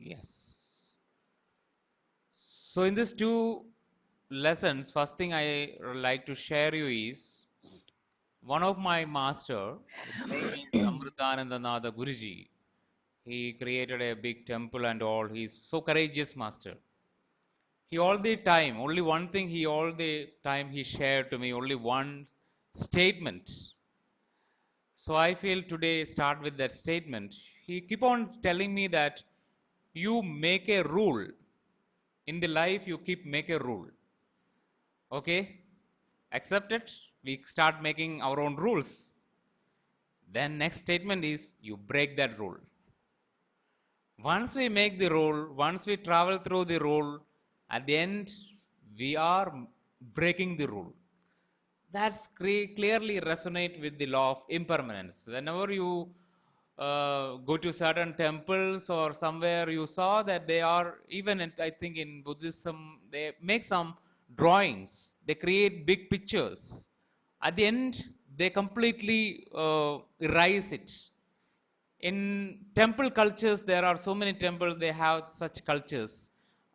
Yes. So in these two lessons, first thing I like to share you is one of my master, his name is Amritanandananda Guruji. He created a big temple and all. He's so courageous master. He all the time, only one thing he all the time he shared to me, only one statement. So I feel today start with that statement. He keep on telling me that you make a rule. In the life you keep make a rule. Okay? Accept it. We start making our own rules. Then next statement is you break that rule. Once we make the rule, once we travel through the rule, at the end we are breaking the rule. That's clearly resonate with the law of impermanence. Whenever you go to certain temples or somewhere, you saw that they are even I think in Buddhism they make some drawings. They create big pictures. At the end, they completely erase it. In temple cultures, there are so many temples. They have such cultures.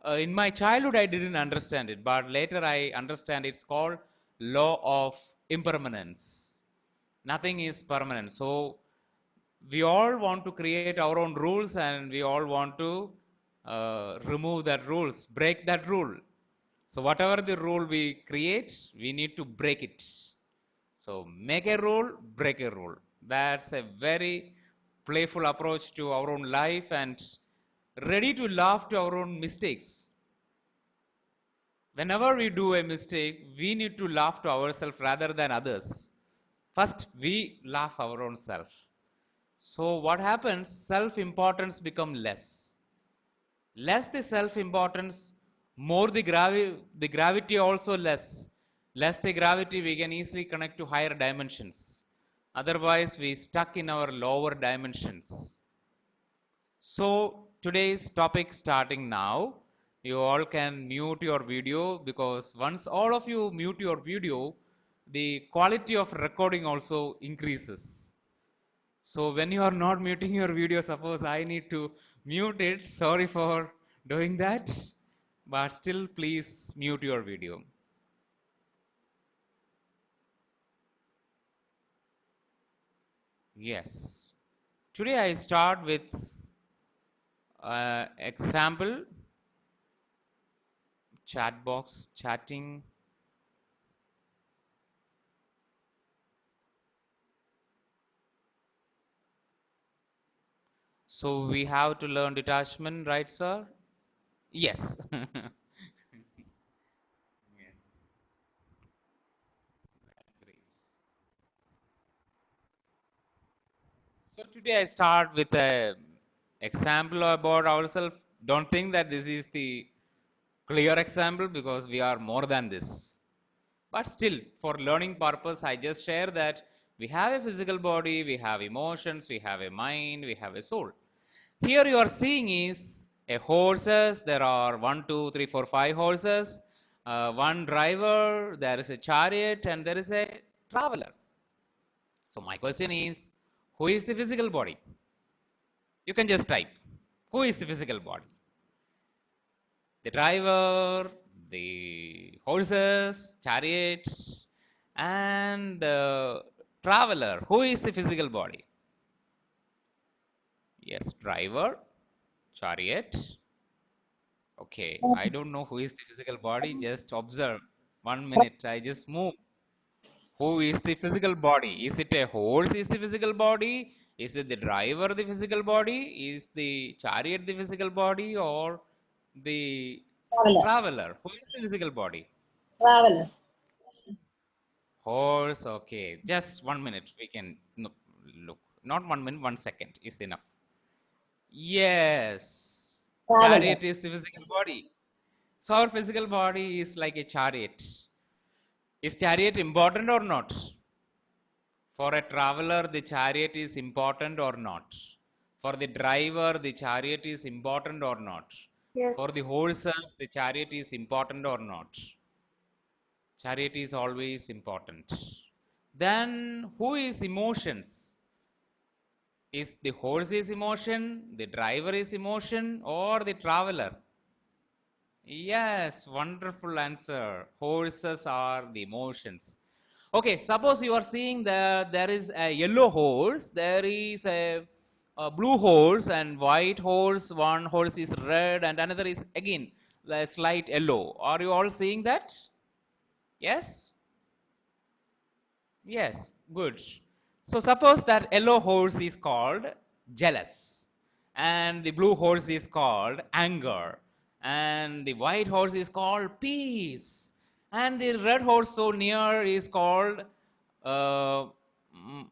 In my childhood, I didn't understand it, but later I understand it's called law of impermanence. Nothing is permanent. So we all want to create our own rules, and we all want to remove that rules, break that rule. So whatever the rule we create, we need to break it. So make a rule, break a rule. That's a very playful approach to our own life and ready to laugh to our own mistakes. Whenever we do a mistake, we need to laugh to ourselves rather than others. First, we laugh our own self. So what happens? Self-importance become less. Less the self-importance, more the gravity also less. Less the gravity, we can easily connect to higher dimensions. Otherwise, we stuck in our lower dimensions. So today's topic starting now. You all can mute your video because once all of you mute your video, the quality of recording also increases. So when you are not muting your video, suppose I need to mute it. Sorry for doing that. But still, please mute your video. Yes. Today I start with example chat box chatting. So we have to learn detachment, right, sir? Yes. Yes. Great. So today I start with a example about ourselves. Don't think that this is the clear example because we are more than this. But still, for learning purpose, I just share that we have a physical body, we have emotions, we have a mind, we have a soul. Here you are seeing is a horses. There are one, two, three, four, five horses. One driver. There is a chariot, and there is a traveler. So my question is, who is the physical body? You can just type. Who is the physical body? The driver, the horses, chariot, and the traveler. Who is the physical body? Yes, driver, chariot. Okay, I don't know who is the physical body. Just observe. 1 minute. I just move. Who is the physical body? Is it a horse is the physical body? Is it the driver the physical body? Is the chariot the physical body or the Traveler. traveler? Who is the physical body? Traveler. Horse, okay. Just 1 minute. We can no, look. Not 1 minute, 1 second is enough. Yes. Traveler. Chariot is the physical body. So our physical body is like a chariot. Is chariot important or not? For a traveler, the chariot is important or not? For the driver, the chariot is important or not? For the Yes. horses, the chariot is important or not? Chariot is always important. Then, who is emotions? Is the horse is emotion, the driver is emotion, or the traveler? Yes, wonderful answer. Horses are the emotions. Okay, suppose you are seeing that there is a yellow horse, there is a blue horse and white horse. One horse is red and another is again a slight yellow. Are you all seeing that? Yes? Yes, good. So suppose that yellow horse is called jealous, and the blue horse is called anger, and the white horse is called peace, and the red horse so near is called uh, mm,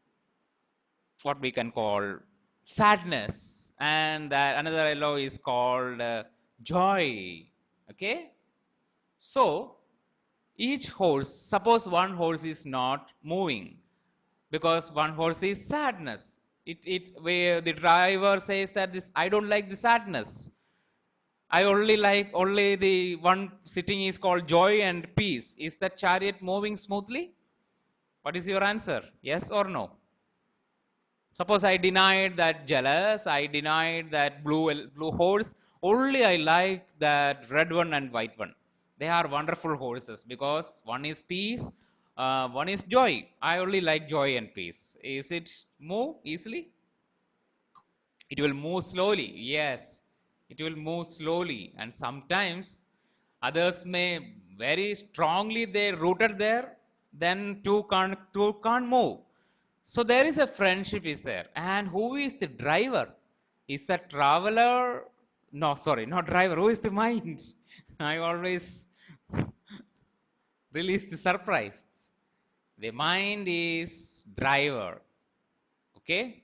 what we can call sadness, and another yellow is called joy. Okay, so each horse, suppose one horse is not moving because one horse is sadness. It where the driver says that this I don't like the sadness. I only like only the one sitting is called joy and peace. Is that chariot moving smoothly? What is your answer? Yes or no? Suppose I denied that jealous, I denied that blue horse. Only I like that red one and white one. They are wonderful horses because one is peace, one is joy. I only like joy and peace. Is it move easily? It will move slowly. Yes, it will move slowly, and sometimes others may very strongly they rooted there. Then two can't move. So there is a friendship is there. And who is the driver? Is the traveler? No, sorry, not driver. Who is the mind? I always release the surprise. The mind is driver. Okay.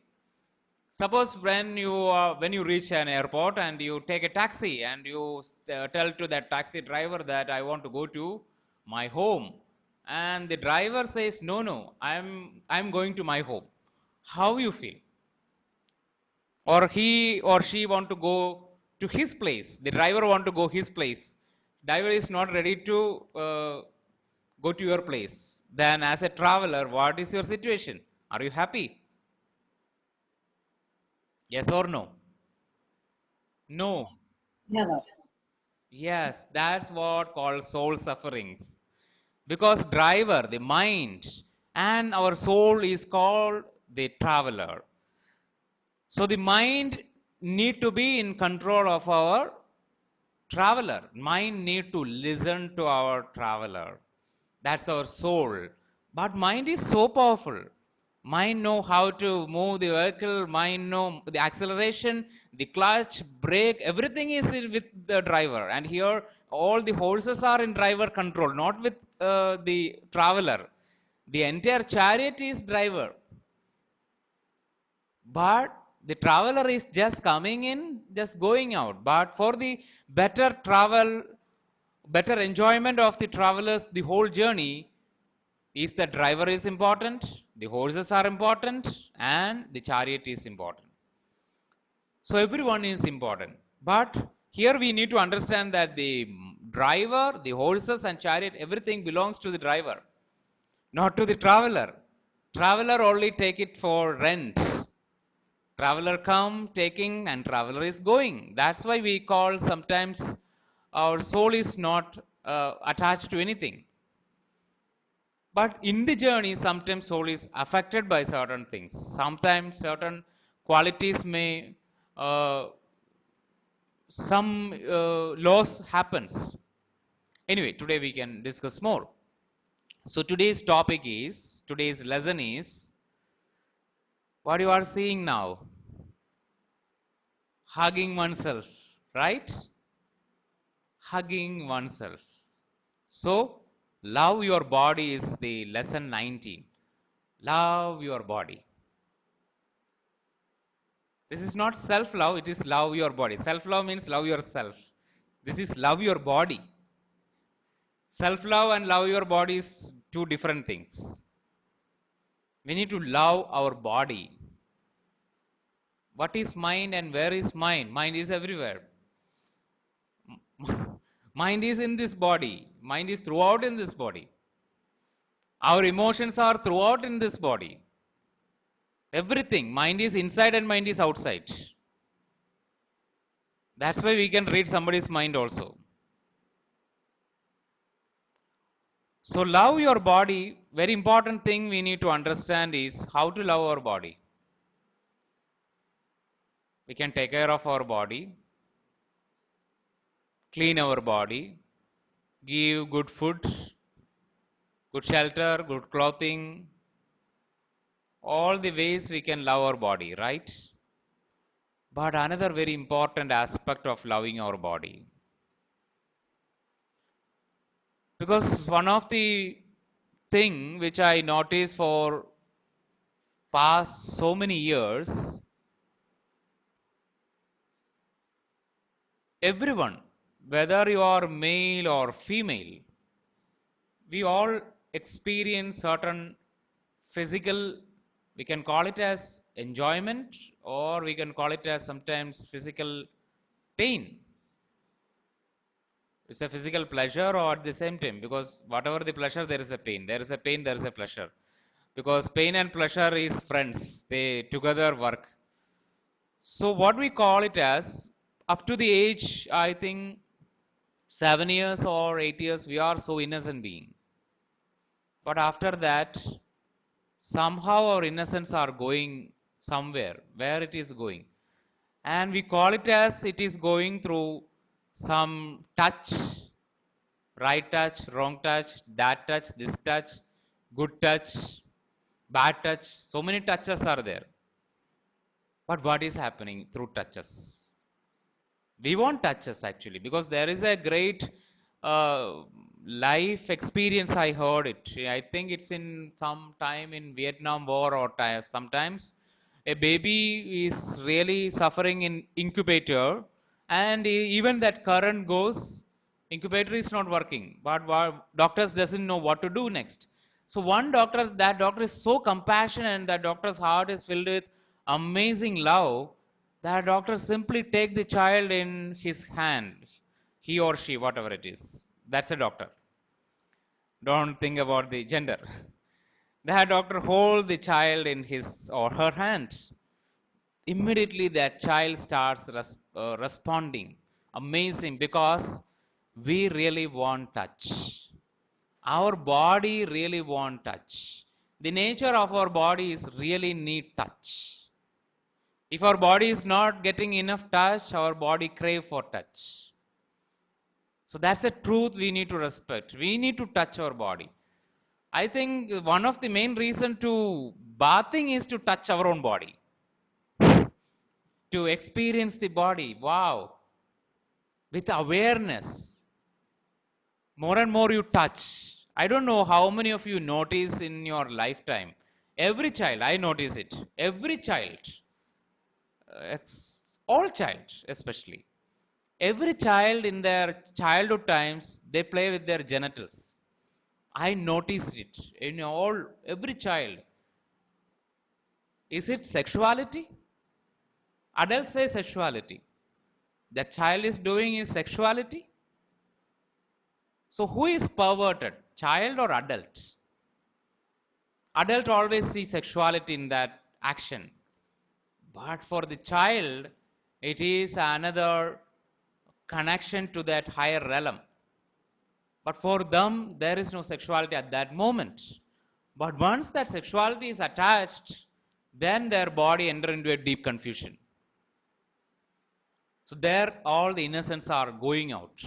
Suppose when you reach an airport and you take a taxi and you tell to that taxi driver that I want to go to my home, and the driver says no, I'm going to my home. How you feel? Or he or she want to go to his place. The driver want to go his place. Driver is not ready to go to your place. Then as a traveler, what is your situation? Are you happy? Yes or no? No. Never. Yes, that's what called soul sufferings. Because driver, the mind, and our soul is called the traveler. So the mind need to be in control of our traveler. Mind need to listen to our traveler. That's our soul. But mind is so powerful. Mind know how to move the vehicle. Mind know the acceleration, the clutch, brake. Everything is with the driver. And here, all the horses are in driver control, not with the traveler. The entire chariot is driver, but the traveler is just coming in, just going out. But for the better travel, better enjoyment of the travelers, the whole journey is the driver is important, the horses are important, and the chariot is important. So everyone is important. But here we need to understand that the driver, the horses and chariot, everything belongs to the driver, not to the traveler. Traveler only take it for rent. Traveler come, taking, and traveler is going. That's why we call sometimes our soul is not attached to anything. But in the journey, sometimes soul is affected by certain things. Sometimes certain qualities may, some loss happens. Anyway, today we can discuss more. So today's lesson is what you are seeing now, hugging oneself, right? Hugging oneself. So, love your body is the lesson 19. Love your body. This is not self love, it is love your body. Self love means love yourself. This is love your body. Self love and love your body is two different things. We need to love our body. What is mind and where is mind? Mind is everywhere. Mind is in this body. Mind is throughout in this body. Our emotions are throughout in this body. Everything. Mind is inside and mind is outside. That's why we can read somebody's mind also. So love your body. Very important thing we need to understand is how to love our body. We can take care of our body, clean our body, give good food, good shelter, good clothing, all the ways we can love our body, right? But another very important aspect of loving our body, because one of the thing which I noticed for past so many years, everyone, whether you are male or female, we all experience certain physical, we can call it as enjoyment, or we can call it as sometimes physical pain. It's a physical pleasure or at the same time, because whatever the pleasure there is a pain, there is a pain, there is a pleasure, because pain and pleasure is friends, they together work. So what we call it as, up to the age, I think 7 years or 8 years, we are so innocent being. But after that, somehow our innocence are going somewhere, where it is going. And we call it as it is going through some touch, right touch, wrong touch, that touch, this touch, good touch, bad touch. So many touches are there. But what is happening through touches? We want touches actually, because there is a great uh, life experience. I heard it. I think it's in some time in Vietnam War or sometimes a baby is really suffering in incubator, and even that current goes, incubator is not working, but doctors doesn't know what to do next. So one doctor, that doctor is so compassionate, and that doctor's heart is filled with amazing love. The doctor simply take the child in his hand, he or she, whatever it is. That's a doctor. Don't think about the gender. The doctor hold the child in his or her hand. Immediately that child starts responding. Amazing, because we really want touch. Our body really want touch. The nature of our body is really need touch. If our body is not getting enough touch, our body crave for touch. So that's a truth we need to respect. We need to touch our body. I think one of the main reason to bathing is to touch our own body, to experience the body. Wow, with awareness. More and more you touch. I don't know how many of you notice in your lifetime. Every child, I notice it. Every child, all child especially, every child in their childhood times, they play with their genitals. I noticed it in all, every child. Is it sexuality? Adults say sexuality. That child is doing is sexuality. So who is perverted, child or adult? Adult always see sexuality in that action, but for the child, it is another connection to that higher realm. But for them, there is no sexuality at that moment. But once that sexuality is attached, then their body enter into a deep confusion. So there, all the innocence are going out.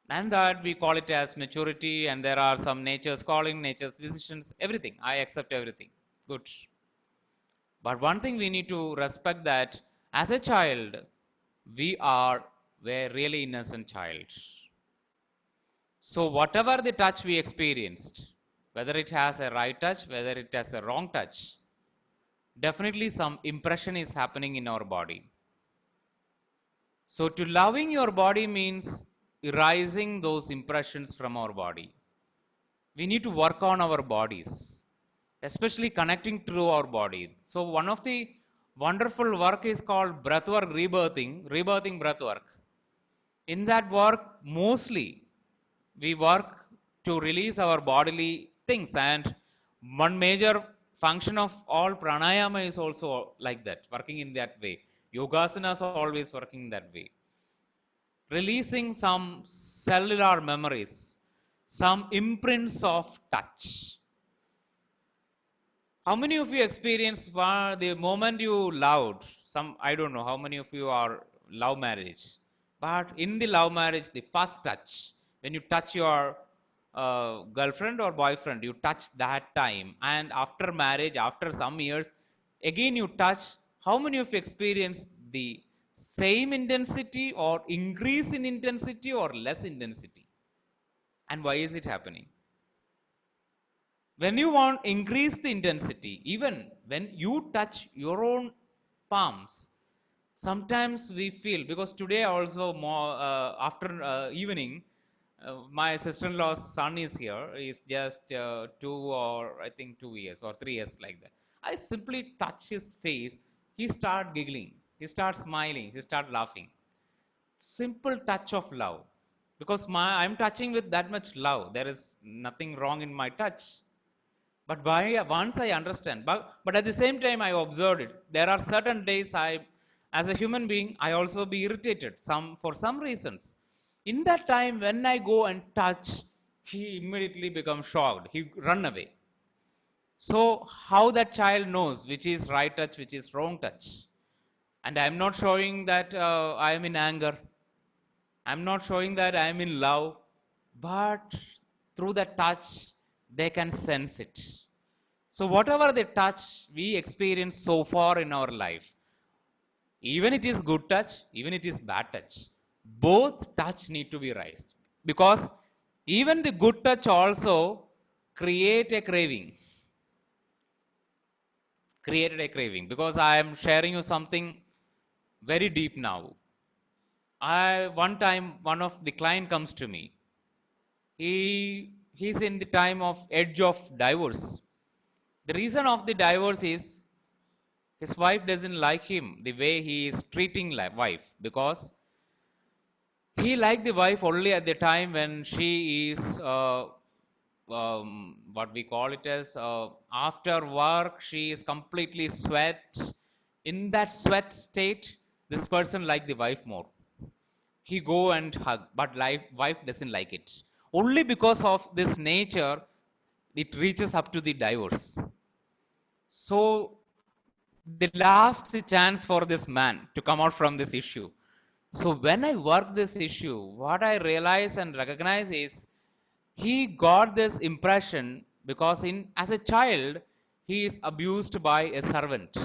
And that we call it as maturity, and there are some nature's calling, nature's decisions, everything. I accept everything. Good. But one thing we need to respect, that as a child, we are a really innocent child. So whatever the touch we experienced, whether it has a right touch, whether it has a wrong touch, definitely some impression is happening in our body. So to loving your body means erasing those impressions from our body. We need to work on our bodies, especially connecting to our body. So one of the wonderful work is called breathwork rebirthing, rebirthing breathwork. In that work, mostly we work to release our bodily things, and one major function of all pranayama is also like that, working in that way. Yogasanas are always working that way, releasing some cellular memories, some imprints of touch. How many of you experience the moment you loved some? I don't know how many of you are love marriage, but in the love marriage, the first touch, when you touch your girlfriend or boyfriend, you touch that time, and after marriage, after some years, again you touch. How many of you experience the same intensity, or increase in intensity, or less intensity? And why is it happening? When you want increase the intensity, even when you touch your own palms, sometimes we feel, because today also more after evening, my sister-in-law's son is here. He's just 2, or I think 2 years or 3 years, like that. I simply touch his face, he start giggling, he start smiling, he start laughing. Simple touch of love, because I'm touching with that much love. There is nothing wrong in my touch. But why, once I understand, but at the same time I observed it. There are certain days as a human being, I also be irritated, for some reasons. In that time, when I go and touch, he immediately becomes shocked. He run away. So how that child knows which is right touch, which is wrong touch? And I'm not showing that I am in anger. I'm not showing that I am in love, but through the touch, they can sense it. So whatever the touch we experience so far in our life, even it is good touch, even it is bad touch, both touch need to be raised, because even the good touch also create a craving, created a craving. Because I am sharing you something very deep now. I one time one of the client comes to me. He's in the time of edge of divorce. The reason of the divorce is his wife doesn't like him the way he is treating wife, because he liked the wife only at the time when she is what we call it as after work, she is completely sweat. In that sweat state, this person like the wife more. He go and hug, but wife doesn't like it. Only because of this nature, it reaches up to the divorce. So the last chance for this man to come out from this issue. So when I work this issue, what I realize and recognize is he got this impression because in as a child he is abused by a servant,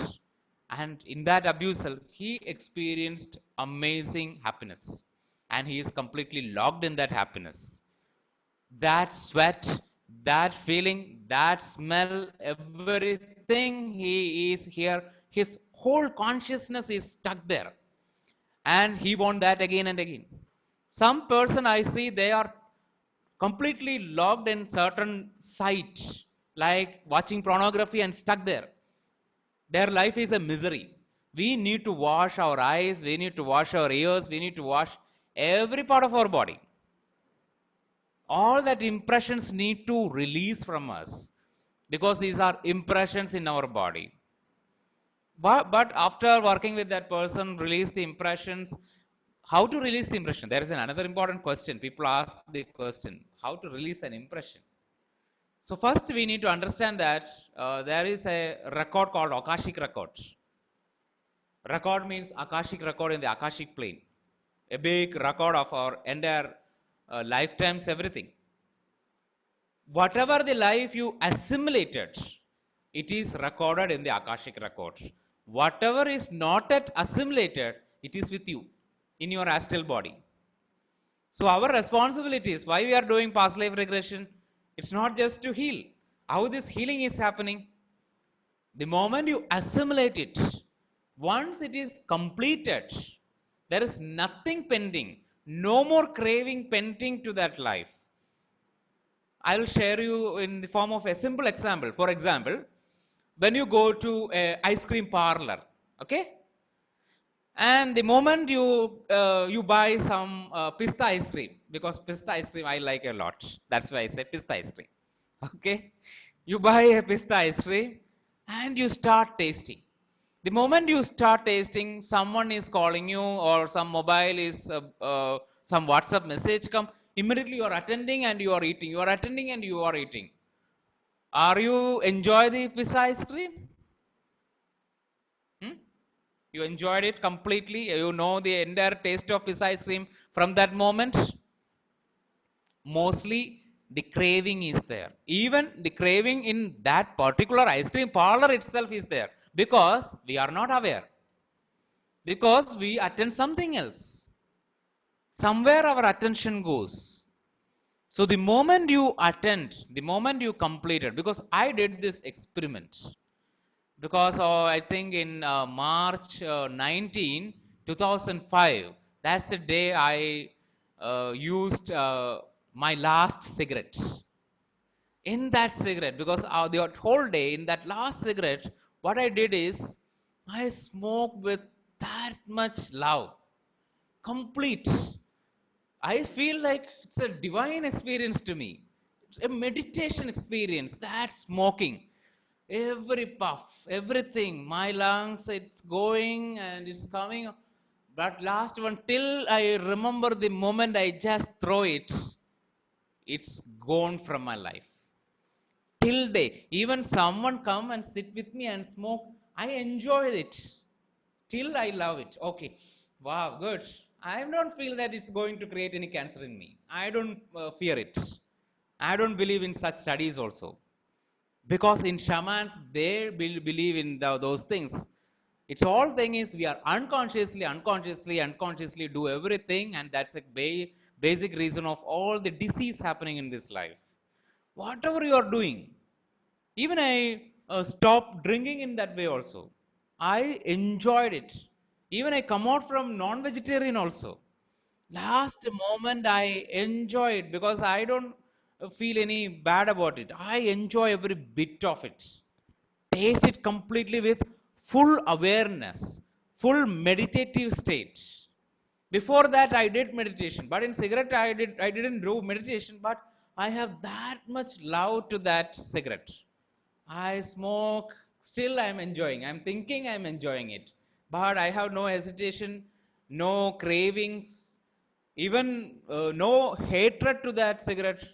and in that abusal he experienced amazing happiness, and he is completely locked in that happiness. That sweat, that feeling, that smell, everything, he is here. His whole consciousness is stuck there. And he wants that again and again. Some person I see, they are completely locked in certain site, like watching pornography and stuck there. Their life is a misery. We need to wash our eyes, we need to wash our ears, we need to wash every part of our body. All that impressions need to release from us, because these are impressions in our body. But after working with that person, release the impressions. How to release the impression? There is another important question. People ask the question, how to release an impression? So first we need to understand that there is a record called Akashic record. Record means Akashic record in the Akashic plane. A big record of our entire lifetimes, everything. Whatever the life you assimilated, it is recorded in the Akashic record. Whatever is not yet assimilated, it is with you in your astral body. So our responsibility is why we are doing past life regression. It's not just to heal. How this healing is happening? The moment you assimilate it, once it is completed, there is nothing pending, no more craving pending to that life. I will share you in the form of a simple example. For example, when you go to a ice cream parlor, okay, and the moment you buy some pista ice cream, because pista ice cream I like a lot. That's why I say pista ice cream. Okay, you buy a pista ice cream. and you start tasting. The moment you start tasting, someone is calling you or some mobile is some WhatsApp message come, immediately you are attending and you are eating. You are attending and you are eating. Are you enjoy the pizza ice cream? Hmm? You enjoyed it completely. You know the entire taste of pizza ice cream from that moment. Mostly the craving is there. Even the craving in that particular ice cream parlor itself is there because we are not aware, because we attend something else. Somewhere our attention goes. So the moment you attend, the moment you complete it, because I did this experiment, because I think in March 19, 2005, that's the day I used my last cigarette. In that cigarette, because the whole day in that last cigarette, what I did is I smoked with that much love, complete. I feel like it's a divine experience to me. It's a meditation experience. That smoking, every puff, everything, my lungs, it's going and it's coming. But last one, till I remember the moment I just throw it, it's gone from my life. Till day, even someone come and sit with me and smoke, I enjoy it. Till I love it. Okay, wow, good. I don't feel that it's going to create any cancer in me. I don't fear it. I don't believe in such studies also, because in shamans they believe in those things. It's all thing is we are unconsciously do everything, and that's a basic reason of all the disease happening in this life. Whatever you are doing, even I stopped drinking in that way also. I enjoyed it. Even I come out from non-vegetarian also. Last moment I enjoy it because I don't feel any bad about it. I enjoy every bit of it. Taste it completely with full awareness, full meditative state. Before that I did meditation, but in cigarette I didn't do meditation, but I have that much love to that cigarette. I smoke, still I'm enjoying, I'm thinking I'm enjoying it, but I have no hesitation, no cravings, even no hatred to that cigarette.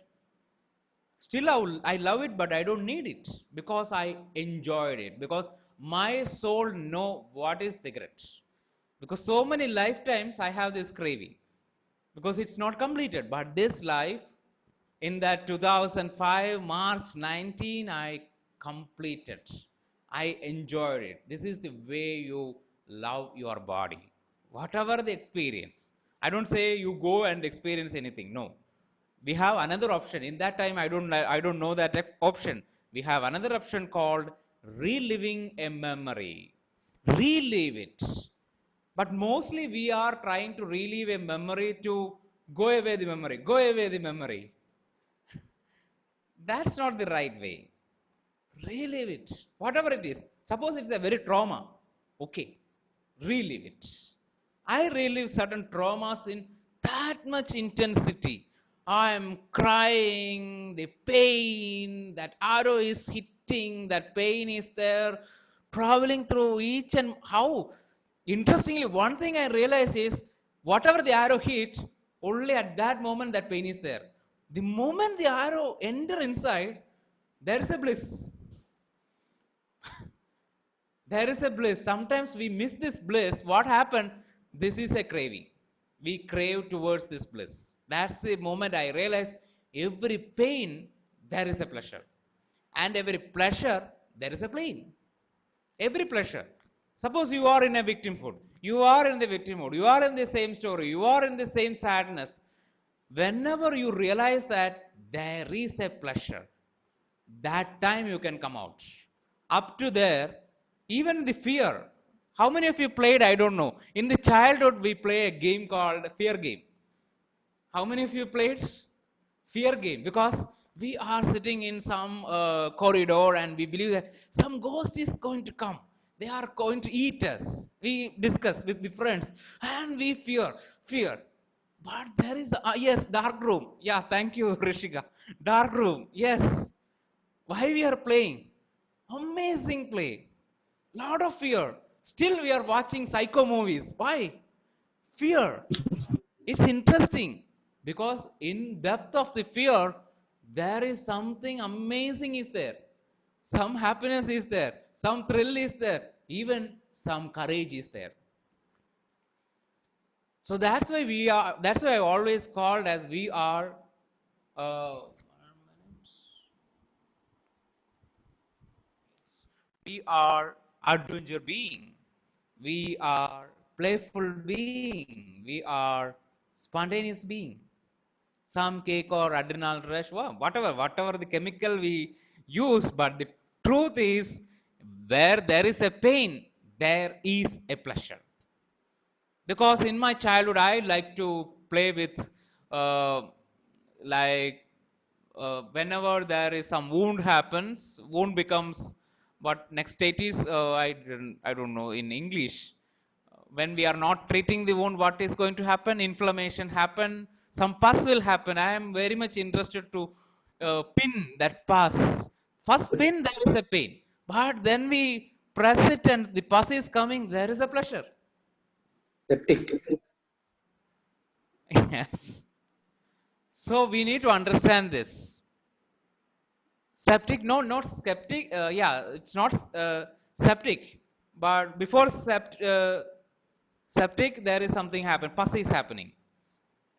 Still I love it, but I don't need it because I enjoyed it, because my soul know what is cigarette. Because so many lifetimes I have this craving, because it's not completed, but this life, in that 2005 March 19, I completed. I enjoyed it. This is the way you love your body, whatever the experience. I don't say you go and experience anything, no. We have another option. In that time I don't know that option. We have another option called reliving a memory. Relive it. But mostly we are trying to relive a memory to go away the memory, go away the memory. That's not the right way. Relive it, whatever it is. Suppose it's a very trauma, okay, relive it. I relive certain traumas in that much intensity. I am crying, the pain, that arrow is hitting, that pain is there, traveling through each and how. Interestingly, one thing I realize is whatever the arrow hit, only at that moment that pain is there. The moment the arrow enter inside, there is a bliss. There is a bliss. Sometimes we miss this bliss. What happened? This is a craving. We crave towards this bliss. That's the moment I realize every pain there is a pleasure, and every pleasure there is a pain. Every pleasure. Suppose you are in a victimhood, you are in the victimhood, you are in the same story, you are in the same sadness. Whenever you realize that there is a pleasure, that time you can come out. Up to there, even the fear. How many of you played? I don't know. In the childhood we play a game called fear game. How many of you played fear game? Because we are sitting in some corridor and we believe that some ghost is going to come. They are going to eat us. We discuss with the friends and we fear. But there is, yes, dark room. Yeah, thank you, Rishika. Dark room. Yes. Why we are playing? Amazing play. Lot of fear. Still we are watching psycho movies. Why? Fear. It's interesting because in depth of the fear, there is something amazing is there. Some happiness is there. Some thrill is there. Even some courage is there. So that's why we are. That's why I always called as we are. One minute. We are adventure being. We are playful being. We are spontaneous being. Some cake or adrenal rush, whatever the chemical we use, but the truth is, where there is a pain, there is a pleasure. Because in my childhood I like to play with uh, like whenever there is some wound happens, wound becomes what next state is, I don't know in English. When we are not treating the wound, what is going to happen? Inflammation happen, some pus will happen. I am very much interested to pin that pus. First pin, there is a pain, but then we press it and the pus is coming, there is a pleasure. Septic. Yes. So we need to understand this. Septic, no, not skeptic. Yeah, it's not septic. But before septic, there is something happen. Pus is happening.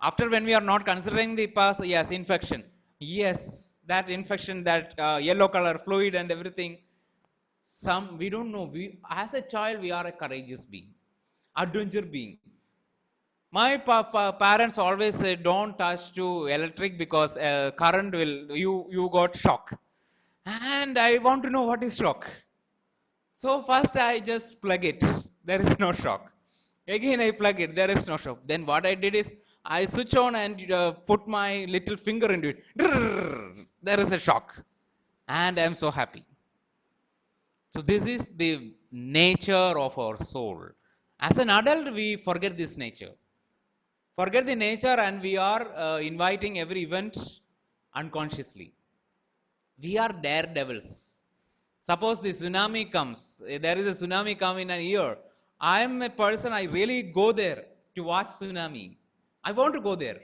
After, when we are not considering the pus, yes, infection. Yes, that infection, that yellow color fluid and everything. Some we don't know. We, as a child, we are a courageous being, adventure being. My parents always say, "Don't touch to electric because current will you got shock." And I want to know what is shock. So first I just plug it. There is no shock. Again I plug it. There is no shock. Then what I did is I switch on and put my little finger into it. Drrrr, there is a shock, and I am so happy. So this is the nature of our soul. As an adult, we forget this nature. Forget the nature, and we are inviting every event unconsciously. We are daredevils. Suppose the tsunami comes, there is a tsunami come in a year. I am a person, I really go there to watch tsunami. I want to go there.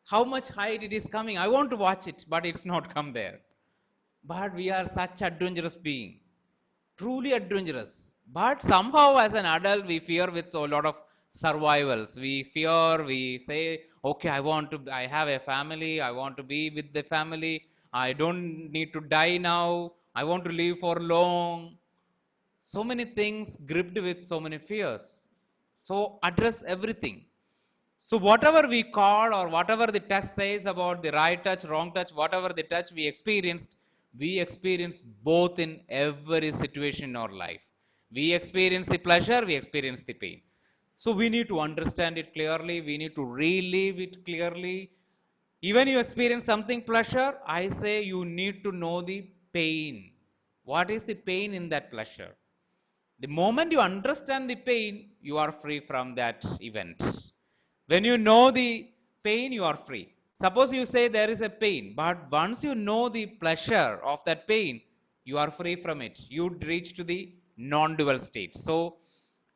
How much height it is coming, I want to watch it, but it's not come there. But we are such adventurous being, truly adventurous. But somehow, as an adult, we fear with a lot of survivals. We fear, we say, okay, I have a family, I want to be with the family, I don't need to die now, I want to live for long. So many things gripped with so many fears. So, address everything. So whatever we call or whatever the text says about the right touch, wrong touch, whatever the touch we experience both in every situation in our life. We experience the pleasure, we experience the pain. So we need to understand it clearly, we need to relive it clearly. Even you experience something pleasure, I say you need to know the pain. What is the pain in that pleasure? The moment you understand the pain, you are free from that event. When you know the pain, you are free. Suppose you say there is a pain, but once you know the pleasure of that pain, you are free from it. You reach to the non dual state. So,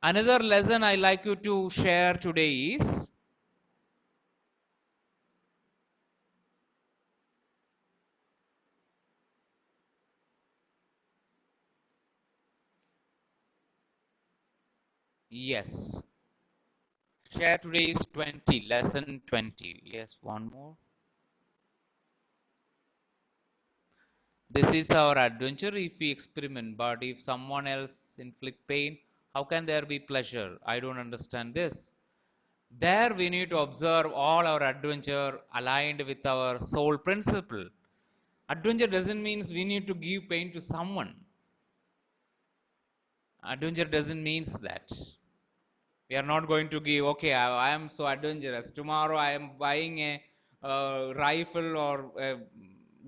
another lesson I like you to share today is yes. Share today is 20, lesson 20. Yes, one more. This is our adventure if we experiment, but if someone else inflict pain, how can there be pleasure? I don't understand this. There we need to observe all our adventure aligned with our soul principle. Adventure doesn't mean we need to give pain to someone. Adventure doesn't mean that. We are not going to give, okay, I am so adventurous. Tomorrow I am buying a rifle or a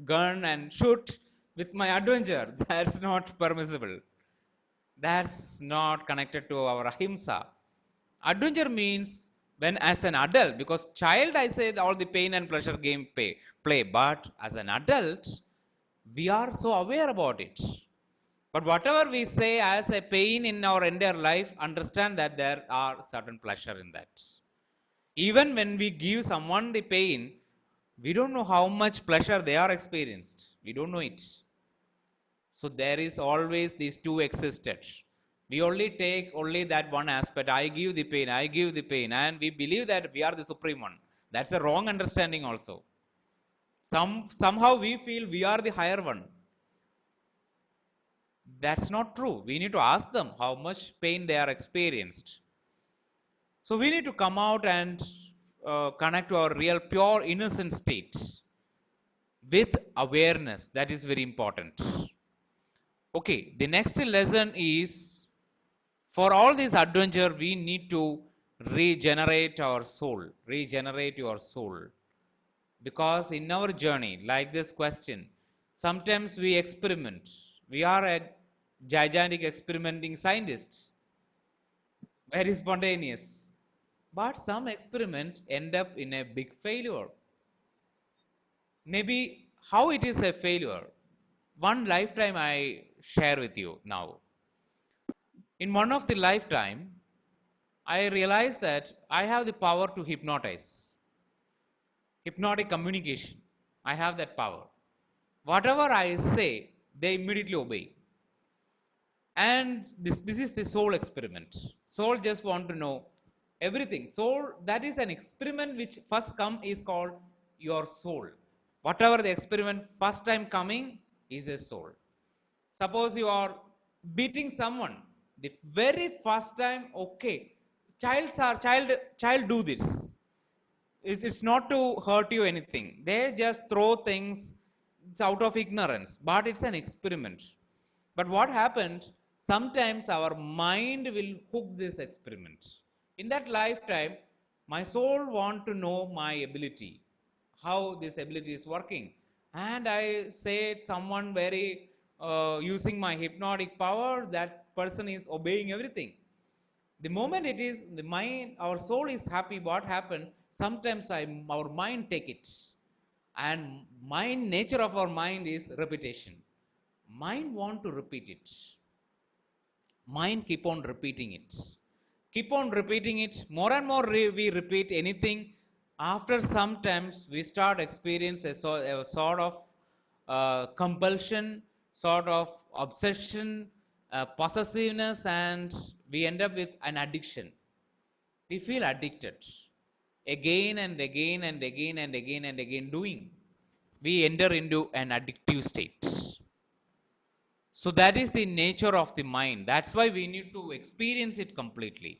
gun and shoot with my adventure. That's not permissible. That's not connected to our ahimsa. Adventure means when as an adult, because child I say all the pain and pleasure play, but as an adult, we are so aware about it. But whatever we say as a pain in our entire life, understand that there are certain pleasure in that. Even when we give someone the pain, we don't know how much pleasure they are experienced. We don't know it. So there is always these two existed. We only take only that one aspect. I give the pain, I give the pain, and we believe that we are the supreme one. That's a wrong understanding also. Somehow we feel we are the higher one. That's not true. We need to ask them how much pain they are experienced. So we need to come out and connect to our real, pure, innocent state with awareness. That is very important. Okay, the next lesson is for all this adventure, we need to regenerate our soul. Regenerate your soul. Because in our journey, like this question, sometimes we experiment. We are a gigantic experimenting scientist, very spontaneous. But some experiment end up in a big failure. Maybe how it is a failure. One lifetime I share with you now. In one of the lifetime, I realized that I have the power to hypnotize, hypnotic communication. I have that power. Whatever I say, they immediately obey. And this is the soul experiment. Soul just want to know everything. Soul, that is an experiment which first come is called your soul. Whatever the experiment first time coming is a soul. Suppose you are beating someone, the very first time, okay, child do this. It's not to hurt you anything. They just throw things, it's out of ignorance, but it's an experiment. But what happened, sometimes our mind will hook this experiment. In that lifetime, my soul want to know my ability, how this ability is working. And I say someone very using my hypnotic power, that person is obeying everything. The moment it is the mind, our soul is happy, what happened, sometimes our mind take it. And mind, nature of our mind is repetition. Mind want to repeat it. Mind keep on repeating it, keep on repeating it more and more. We repeat anything, after sometimes we start experience a sort of compulsion, sort of obsession, possessiveness, and we end up with an addiction. We feel addicted again and again and again and again and again doing. We enter into an addictive state. So that is the nature of the mind. That's why we need to experience it completely.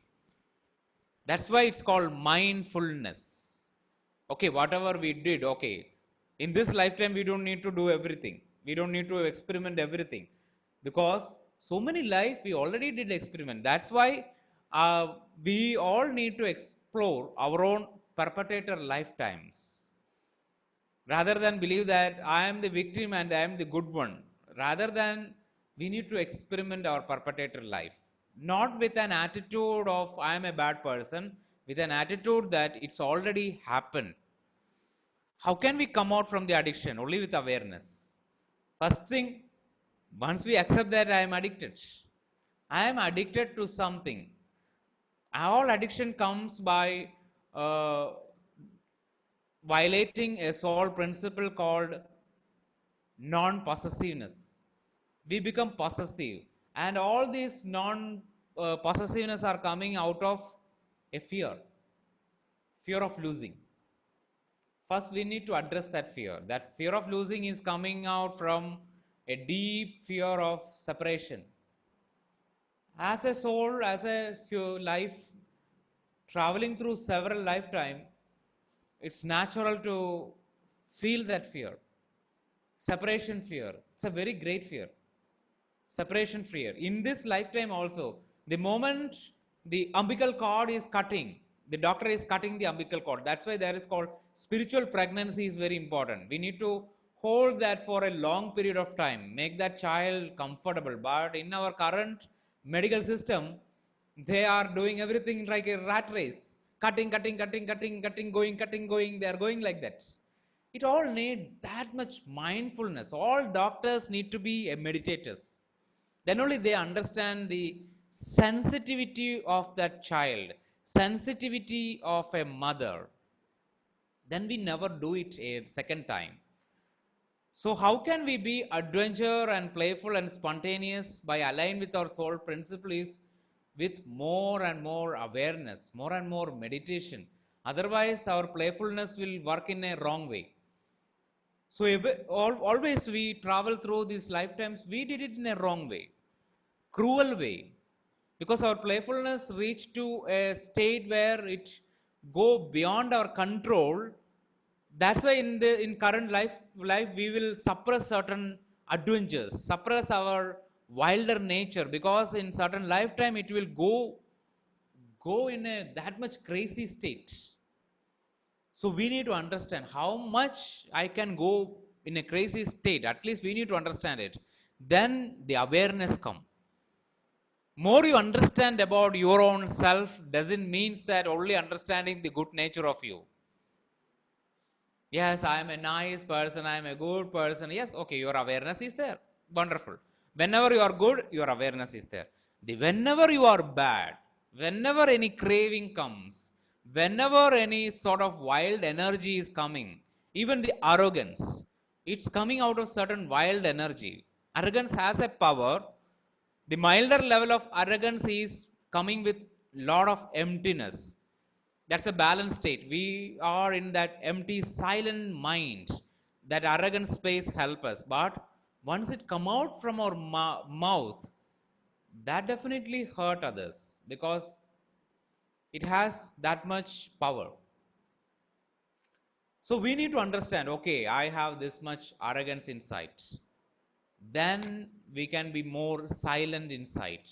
That's why it's called mindfulness. Okay, whatever we did, okay, in this lifetime, we don't need to do everything. We don't need to experiment everything because so many life we already did experiment. That's why we all need to explore our own perpetrator lifetimes rather than believe that I am the victim and I am the good one. Rather than we need to experiment our perpetrator life, not with an attitude of I am a bad person, with an attitude that it's already happened. How can we come out from the addiction? Only with awareness. First thing, once we accept that I am addicted, I am addicted to something. All addiction comes by uh, violating a soul principle called non possessiveness. We become possessive, and all these non possessiveness are coming out of a fear of losing. First, we need to address that fear. That fear of losing is coming out from a deep fear of separation. As a soul, as a life traveling through several lifetime, it's natural to feel that fear. Separation fear. It's a very great fear. Separation fear. In this lifetime also, the moment the umbilical cord is cutting, the doctor is cutting the umbilical cord. That's why there is called spiritual pregnancy is very important. We need to hold that for a long period of time, make that child comfortable. But in our current medical system, they are doing everything like a rat race, cutting, cutting, cutting, cutting, cutting, going, cutting, going. They are going like that. It all need that much mindfulness. All doctors need to be meditators. Then only they understand the sensitivity of that child, sensitivity of a mother. Then we never do it a second time. So, how can we be adventure and playful and spontaneous by align with our soul principle is with more and more awareness, more and more meditation. Otherwise, our playfulness will work in a wrong way. So, always we travel through these lifetimes, we did it in a wrong way, cruel way, because our playfulness reached to a state where it go beyond our control. That's why in current life we will suppress certain adventures, suppress our wilder nature, because in certain lifetime it will go in a that much crazy state. So we need to understand how much I can go in a crazy state. At least we need to understand it. Then the awareness come. More you understand about your own self doesn't means that only understanding the good nature of you. Yes, I am a nice person, I am a good person. Yes, okay, your awareness is there. Wonderful. Whenever you are good, your awareness is there. Whenever you are bad, whenever any craving comes, whenever any sort of wild energy is coming, even the arrogance, it's coming out of certain wild energy. Arrogance has a power. The milder level of arrogance is coming with lot of emptiness. That's a balanced state. We are in that empty silent mind. That arrogant space help us, but once it come out from our mouth, that definitely hurt others, because it has that much power. So we need to understand, okay, I have this much arrogance inside. Then we can be more silent inside,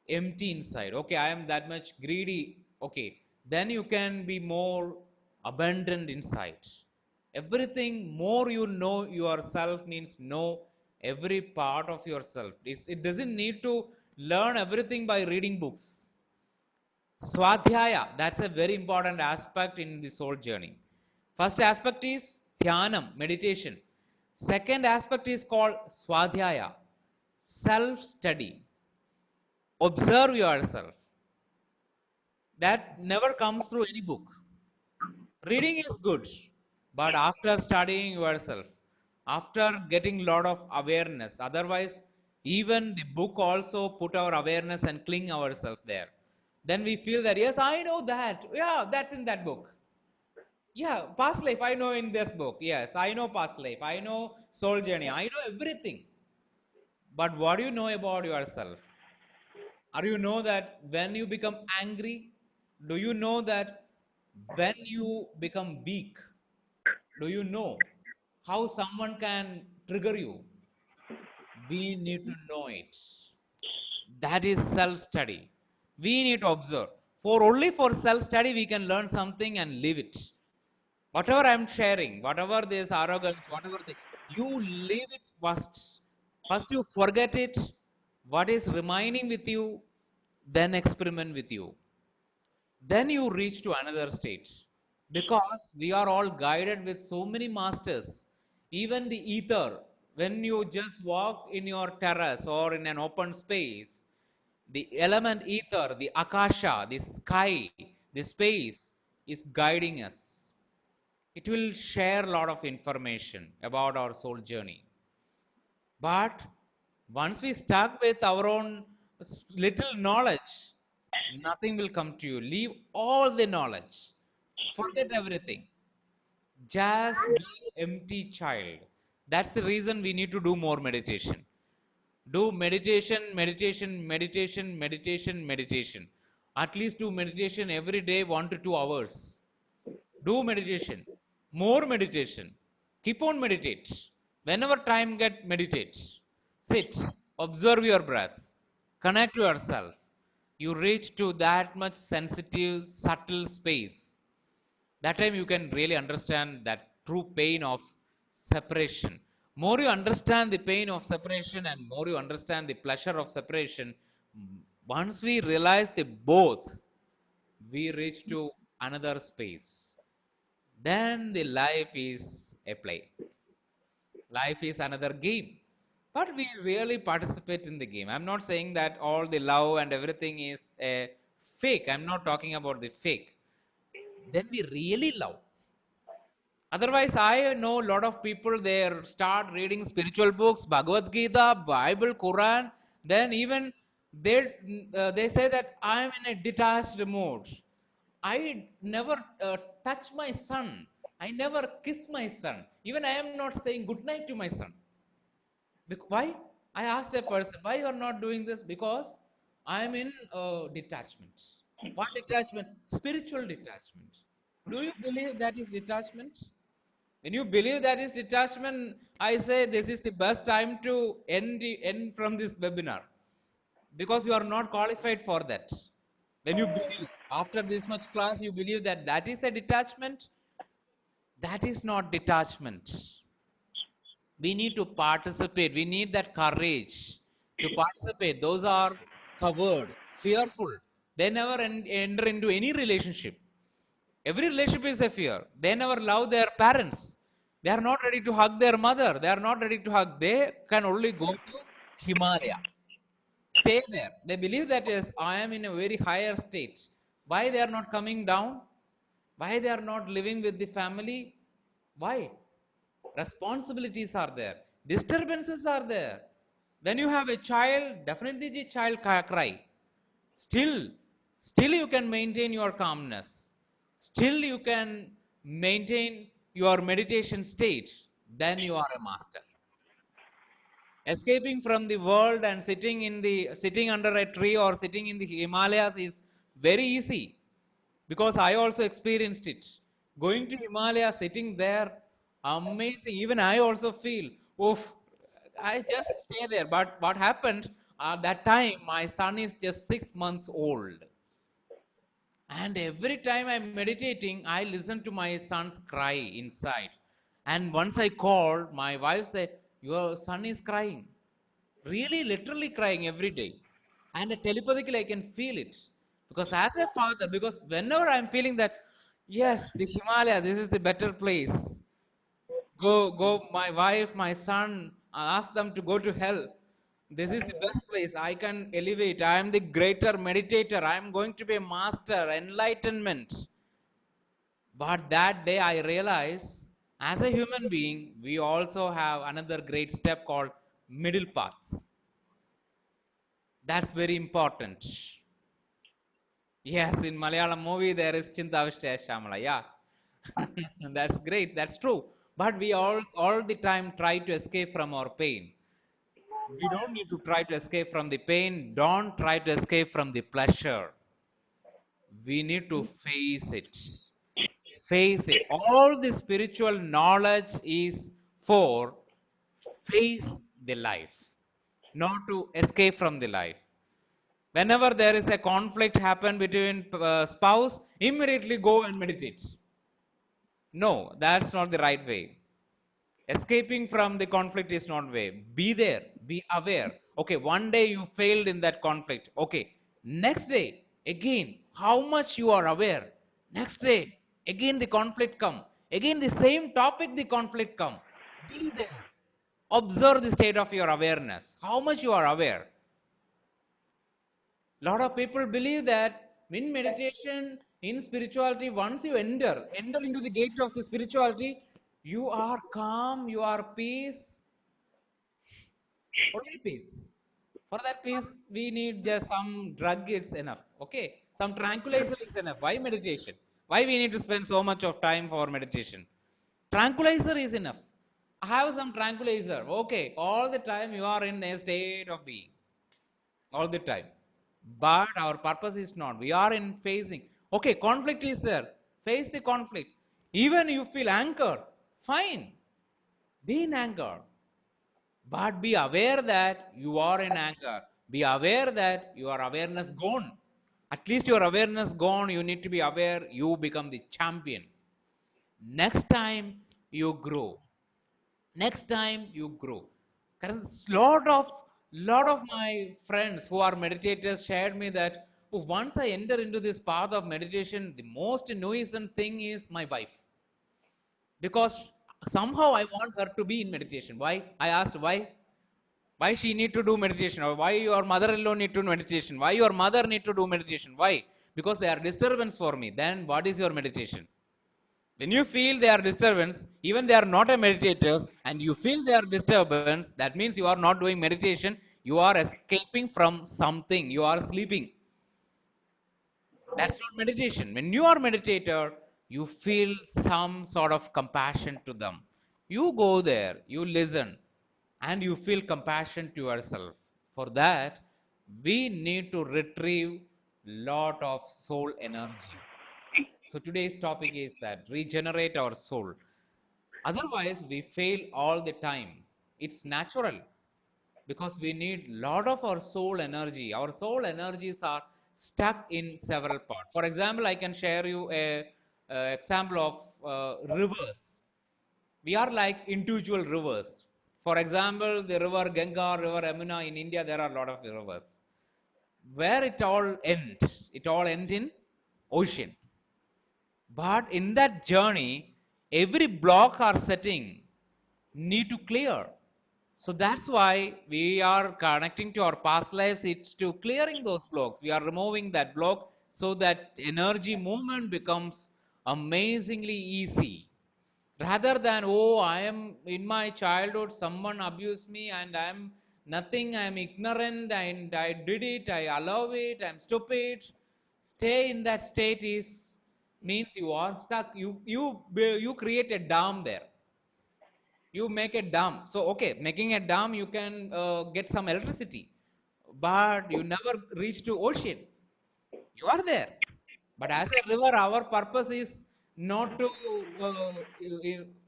empty inside. Okay, I am that much greedy. Okay, then you can be more abundant inside. Everything more you know yourself means know every part of yourself. It doesn't need to learn everything by reading books. Swadhyaya, that's a very important aspect in the soul journey. First aspect is dhyanam, meditation. Second aspect is called swadhyaya, self study. Observe yourself. That never comes through any book. Reading is good, but after studying yourself, after getting lot of awareness, otherwise, even the book also put our awareness and cling ourselves there. Then we feel that, yes, I know that. Yeah, that's in that book. Yeah, past life, I know in this book. Yes, I know past life. I know soul journey. I know everything. But what do you know about yourself? Are you know that when you become angry? Do you know that when you become weak? Do you know how someone can trigger you? We need to know it. That is self study. We need to observe. For only for self study, we can learn something and leave it. Whatever I'm sharing, whatever this arrogance, whatever the, you leave it first. First, you forget it. What is remaining with you, then experiment with you. Then you reach to another state, because we are all guided with so many masters. Even the ether, when you just walk in your terrace or in an open space, the element ether, the akasha, the sky, the space is guiding us. It will share a lot of information about our soul journey. But once we stuck with our own little knowledge, nothing will come to you. Leave all the knowledge. Forget everything. Just be empty child. That's the reason we need to do more meditation. Do meditation, meditation, meditation, meditation, meditation. At least do meditation every day, 1 to 2 hours. Do meditation, more meditation. Keep on meditate. Whenever time get meditate. Sit, observe your breath, connect yourself. You reach to that much sensitive, subtle space. That time you can really understand that true pain of separation. More you understand the pain of separation and more you understand the pleasure of separation, once we realize the both, we reach to another space. Then the life is a play. Life is another game. but we really participate in the game. I'm not saying that all the love and everything is fake. I'm not talking about the fake. Then we really love. Otherwise, I know a lot of people they start reading spiritual books, Bhagavad Gita, Bible, Quran. Then even they say that I'm in a detached mode. I never touch my son. I never kiss my son. Even I am not saying good night to my son. Why? I asked a person, why you are not doing this? Because I am in detachment. What detachment? Spiritual detachment. Do you believe that is detachment? When you believe that is detachment, I say this is the best time to end from this webinar because you are not qualified for that. When you believe after this much class, you believe that that is a detachment, that is not detachment. We need to participate. We need that courage to participate. Those are covered, fearful. They never enter into any relationship. Every relationship is a fear. They never love their parents. They are not ready to hug their mother. They are not ready to hug. They can only go to Himalaya. Stay there. They believe that is I am in a very higher state. Why they are not coming down? Why they are not living with the family? Why? Responsibilities are there. Disturbances are there. When you have a child, definitely the child cry. Still, still you can maintain your calmness. Still you can maintain your meditation state. Then you are a master. Escaping from the world and sitting under a tree or sitting in the Himalayas is very easy because I also experienced it. Going to Himalaya, sitting there, amazing. Even I also feel, oof, I just stay there. But what happened at that time, my son is just 6 months old. And every time I'm meditating, I listen to my son's cry inside. And once I called, my wife said, your son is crying. Really, literally crying every day. And telepathically, I can feel it. Because as a father, because whenever I'm feeling that, yes, the Himalaya, this is the better place. Go, my wife, my son, I ask them to go to hell. This is the best place. I can elevate. I am the greater meditator. I am going to be a master, enlightenment. But that day I realized, as a human being, we also have another great step called middle path. That's very important. Yes, in Malayalam movie there is Chintavishya Shamala. Yeah, that's great. That's true. But we all the time try to escape from our pain. We don't need to try to escape from the pain. Don't try to escape from the pleasure. We need to face it. Face it. All the spiritual knowledge is for face the life, not to escape from the life. Whenever there is a conflict happen between spouse, immediately go and meditate. No, that's not the right way. Escaping from the conflict is not way. Be there, be aware. Okay, one day you failed in that conflict. Okay, next day again, how much you are aware. Next day again the conflict come. Again the same topic the conflict come. Be there. Observe the state of your awareness. How much you are aware. Lot of people believe that in meditation, in spirituality, once you enter into the gate of the spirituality, you are calm, you are peace, only peace. For that peace, we need just some drug is enough. Okay, some tranquilizer is enough. Why meditation? Why we need to spend so much of time for meditation? Tranquilizer is enough. Have some tranquilizer. Okay, all the time you are in a state of being all the time. But our purpose is not. We are in facing. Okay, conflict is there. Face the conflict. Even you feel anger, fine. Be in anger. But be aware that you are in anger. Be aware that your awareness gone. At least your awareness gone, you need to be aware you become the champion. Next time you grow. Next time you grow. Because lot of my friends who are meditators shared me that, "Oh, once I enter into this path of meditation, the most nuisance thing is my wife, because somehow I want her to be in meditation. Why? I asked why. Why she need to do meditation, or why your mother-in-law need to do meditation, why your mother need to do meditation? Why? Because they are disturbance for me. Then what is your meditation? When you feel they are disturbance, even they are not a meditators, and you feel they are disturbance, that means you are not doing meditation. You are escaping from something. You are sleeping. That's not meditation. When you are meditator, you feel some sort of compassion to them. You go there, you listen, and you feel compassion to yourself. For that, we need to retrieve lot of soul energy. So today's topic is that regenerate our soul. Otherwise, we fail all the time. It's natural because we need lot of our soul energy. Our soul energies are stuck in several parts. For example, I can share you a example of rivers. We are like individual rivers. For example, the river Ganga, river Yamuna in India, there are a lot of rivers. Where it all ends? It all ends in ocean. But in that journey, every block are setting need to clear. So that's why we are connecting to our past lives. It's to clearing those blocks. We are removing that block so that energy movement becomes amazingly easy. Rather than, oh, I am in my childhood, someone abused me and I'm nothing, I'm ignorant and I did it, I allow it, I'm stupid. Stay in that state is means you are stuck. You create a dam there. You make a dam. So okay, making a dam, you can get some electricity, but you never reach to ocean. You are there, but as a river, our purpose is not to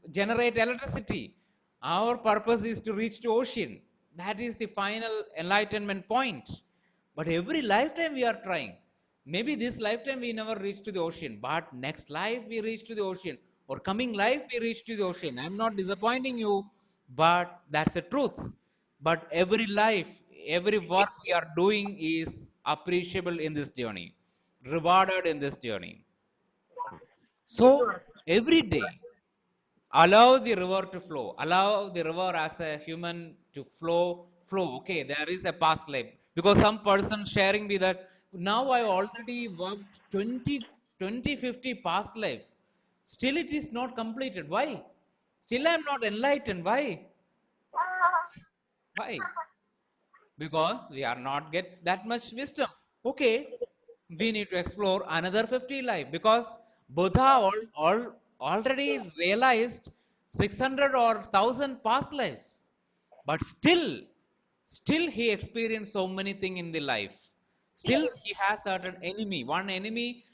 generate electricity. Our purpose is to reach to ocean. That is the final enlightenment point. But every lifetime we are trying. Maybe this lifetime we never reach to the ocean, but next life we reach to the ocean, or coming life we reach to the ocean. I'm not disappointing you, but that's the truth. But every life, every work we are doing is appreciable in this journey, rewarded in this journey. So every day, allow the river to flow. Allow the river as a human to flow. Okay, there is a past life. Because some person sharing me that now I already worked 20, 20, 50 past life. Still it is not completed. Why? Still I am not enlightened. Why? Why? Because we are not get that much wisdom. Okay, we need to explore another 50 life, because Buddha already realized 600 or 1000 past lives, but still he experienced so many things in the life. Still he has certain enemy. One enemy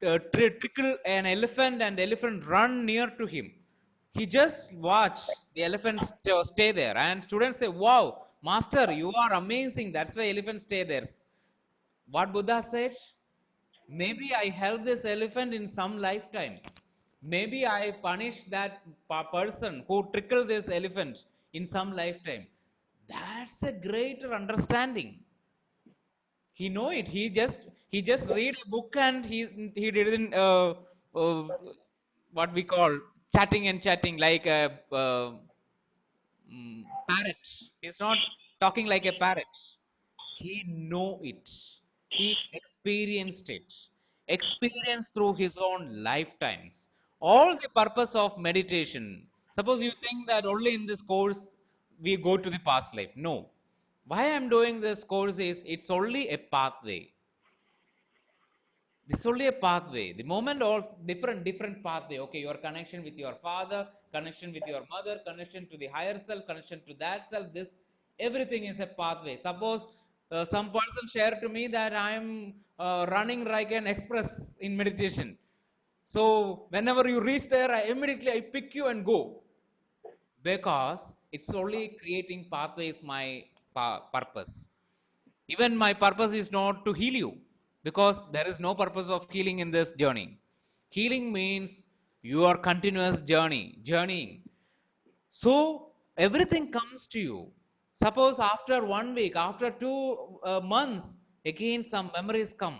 trickle an elephant, and the elephant run near to him. He just watch the elephants stay there, and students say, wow, master, you are amazing, that's why elephants stay there. What Buddha said, maybe I help this elephant in some lifetime. Maybe I punish that person who trickled this elephant in some lifetime. That's a greater understanding. He know it. He just read a book, and he didn't what we call chatting and chatting like a parrot. He's not talking like a parrot. He know it. He experienced it. Experienced through his own lifetimes. All the purpose of meditation. Suppose you think that only in this course we go to the past life. No. Why I'm doing this course is it's only a pathway. This is only a pathway. The moment also different pathway. Okay, your connection with your father, connection with your mother, connection to the higher self, connection to that self. This everything is a pathway. Suppose some person shared to me that I'm running like an express in meditation. So whenever you reach there, I pick you and go, because it's only creating pathways. My purpose. Even my purpose is not to heal you, because there is no purpose of healing in this journey. Healing means your continuous journeying. So everything comes to you. Suppose after 1 week, after 2 months, again some memories come.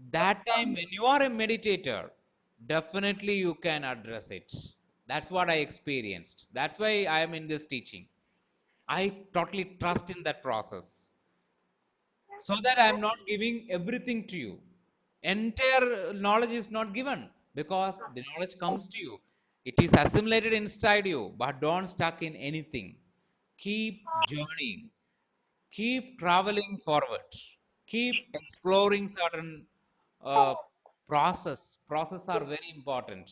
That time when you are a meditator, definitely you can address it. That's what I experienced. That's why I am in this teaching. I totally trust in that process so that I am not giving everything to you. Entire knowledge is not given because the knowledge comes to you. It is assimilated inside you, but don't stuck in anything. Keep journeying, keep traveling forward, keep exploring certain uh, process are very important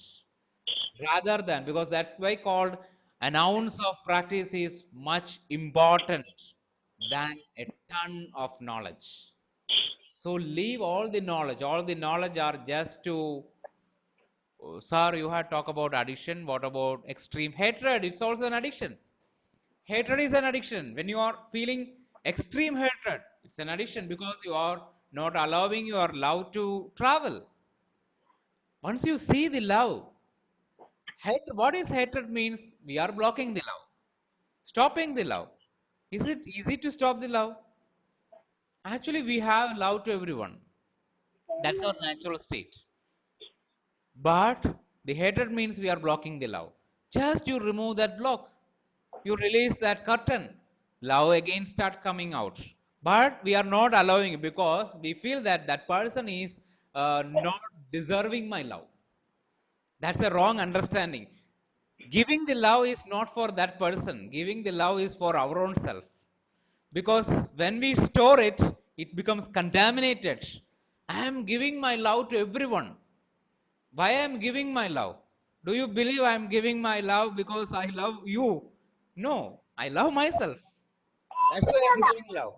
rather than, because that's why called an ounce of practice is much important than a ton of knowledge. So leave all the knowledge are just to sir, you had talked about addiction, what about extreme hatred? It's also an addiction. Hatred is an addiction. When you are feeling extreme hatred, it's an addiction because you are not allowing your love to travel. Once you see the love, what is hatred means we are blocking the love, stopping the love. Is it easy to stop the love? Actually, we have love to everyone. That's our natural state. But the hatred means we are blocking the love. Just you remove that block, you release that curtain, love again start coming out. But we are not allowing it because we feel that that person is not deserving my love. That's a wrong understanding. Giving the love is not for that person. Giving the love is for our own self. Because when we store it, it becomes contaminated. I am giving my love to everyone. Why I am giving my love? Do you believe I am giving my love because I love you? No, I love myself. That's why I am giving love.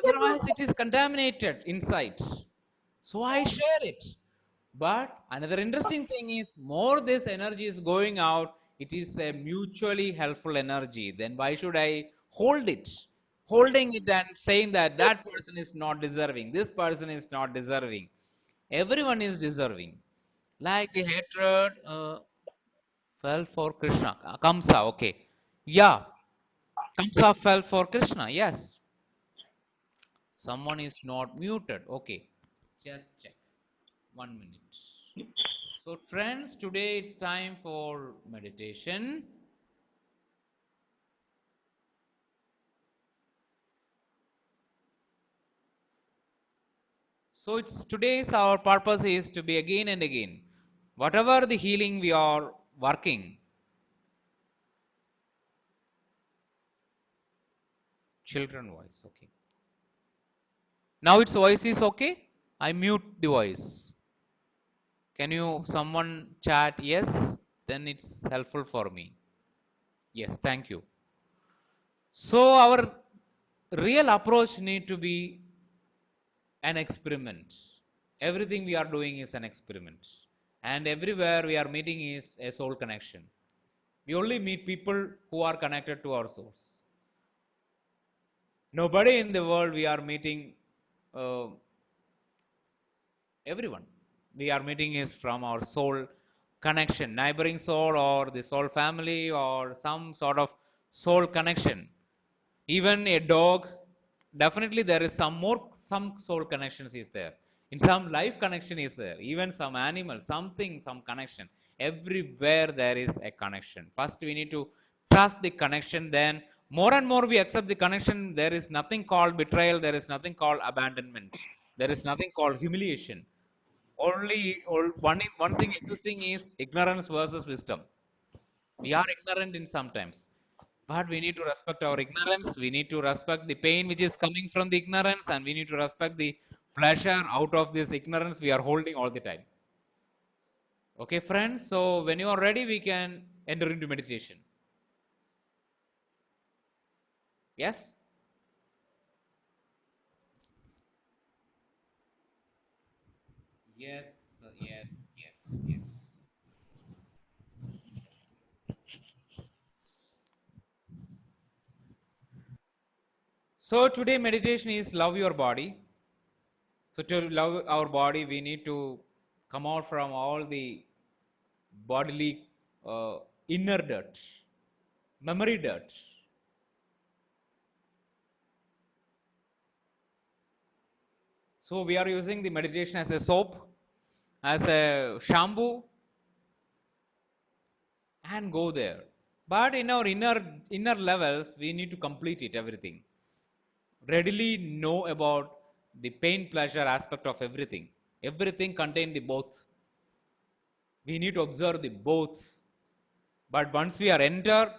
Otherwise, it is contaminated inside. So I share it. But another interesting thing is, more this energy is going out, it is a mutually helpful energy. Then why should I hold it? Holding it and saying that that person is not deserving, this person is not deserving. Everyone is deserving. Like the hatred fell for Krishna. Kamsa, okay. Yeah, Kamsa fell for Krishna. Yes. Someone is not muted. Okay. Just check. 1 minute. So, friends, today it's time for meditation. So, it's today's our purpose is to be again and again. Whatever the healing we are working, children voice, okay. Now its voice is okay. I mute the voice. Can you someone chat yes? Then it's helpful for me. Yes, thank you. So our real approach need to be an experiment. Everything we are doing is an experiment. And everywhere we are meeting is a soul connection. We only meet people who are connected to our souls. Nobody in the world we are meeting uh, everyone we are meeting is from our soul connection, neighboring soul or the soul family or some sort of soul connection. Even a dog, definitely there is some soul connections is there, in some life connection is there, even some animal something some connection. Everywhere there is a connection. First we need to trust the connection, then more and more we accept the connection. There is nothing called betrayal, there is nothing called abandonment, there is nothing called humiliation. One thing existing is ignorance versus wisdom. We are ignorant in sometimes, but we need to respect our ignorance. We need to respect the pain which is coming from the ignorance, and we need to respect the pleasure out of this ignorance we are holding all the time. Okay, friends. So when you are ready, we can enter into meditation. Yes. Yes. Yes. Yes. Yes. So today meditation is love your body. So to love our body, we need to come out from all the bodily inner dirt, memory dirt. So we are using the meditation as a soap, as a shampoo, and go there. But in our inner levels, we need to complete it everything. Readily know about the pain pleasure aspect of everything. Everything contain the both. We need to observe the both. But once we are enter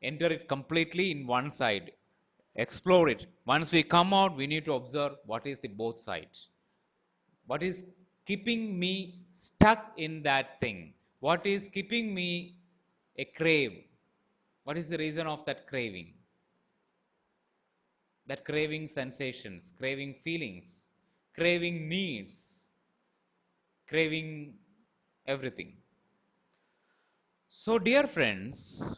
it completely in one side. Explore it. Once we come out, we need to observe what is the both sides. What is keeping me stuck in that thing? What is keeping me a crave? What is the reason of that craving? That craving sensations, craving feelings, craving needs, craving everything. So, dear friends,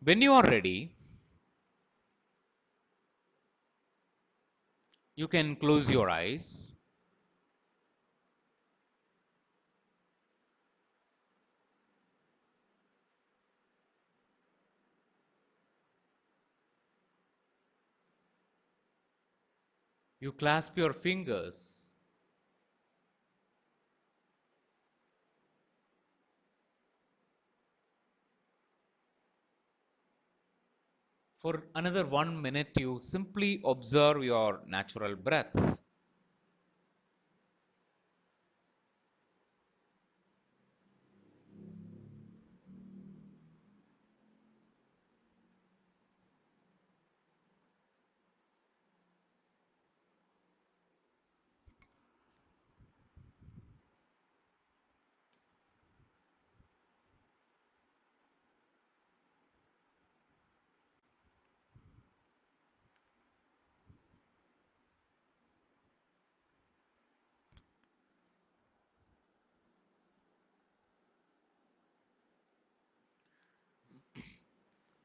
when you are ready, you can close your eyes. You clasp your fingers for another 1 minute. You simply observe your natural breath.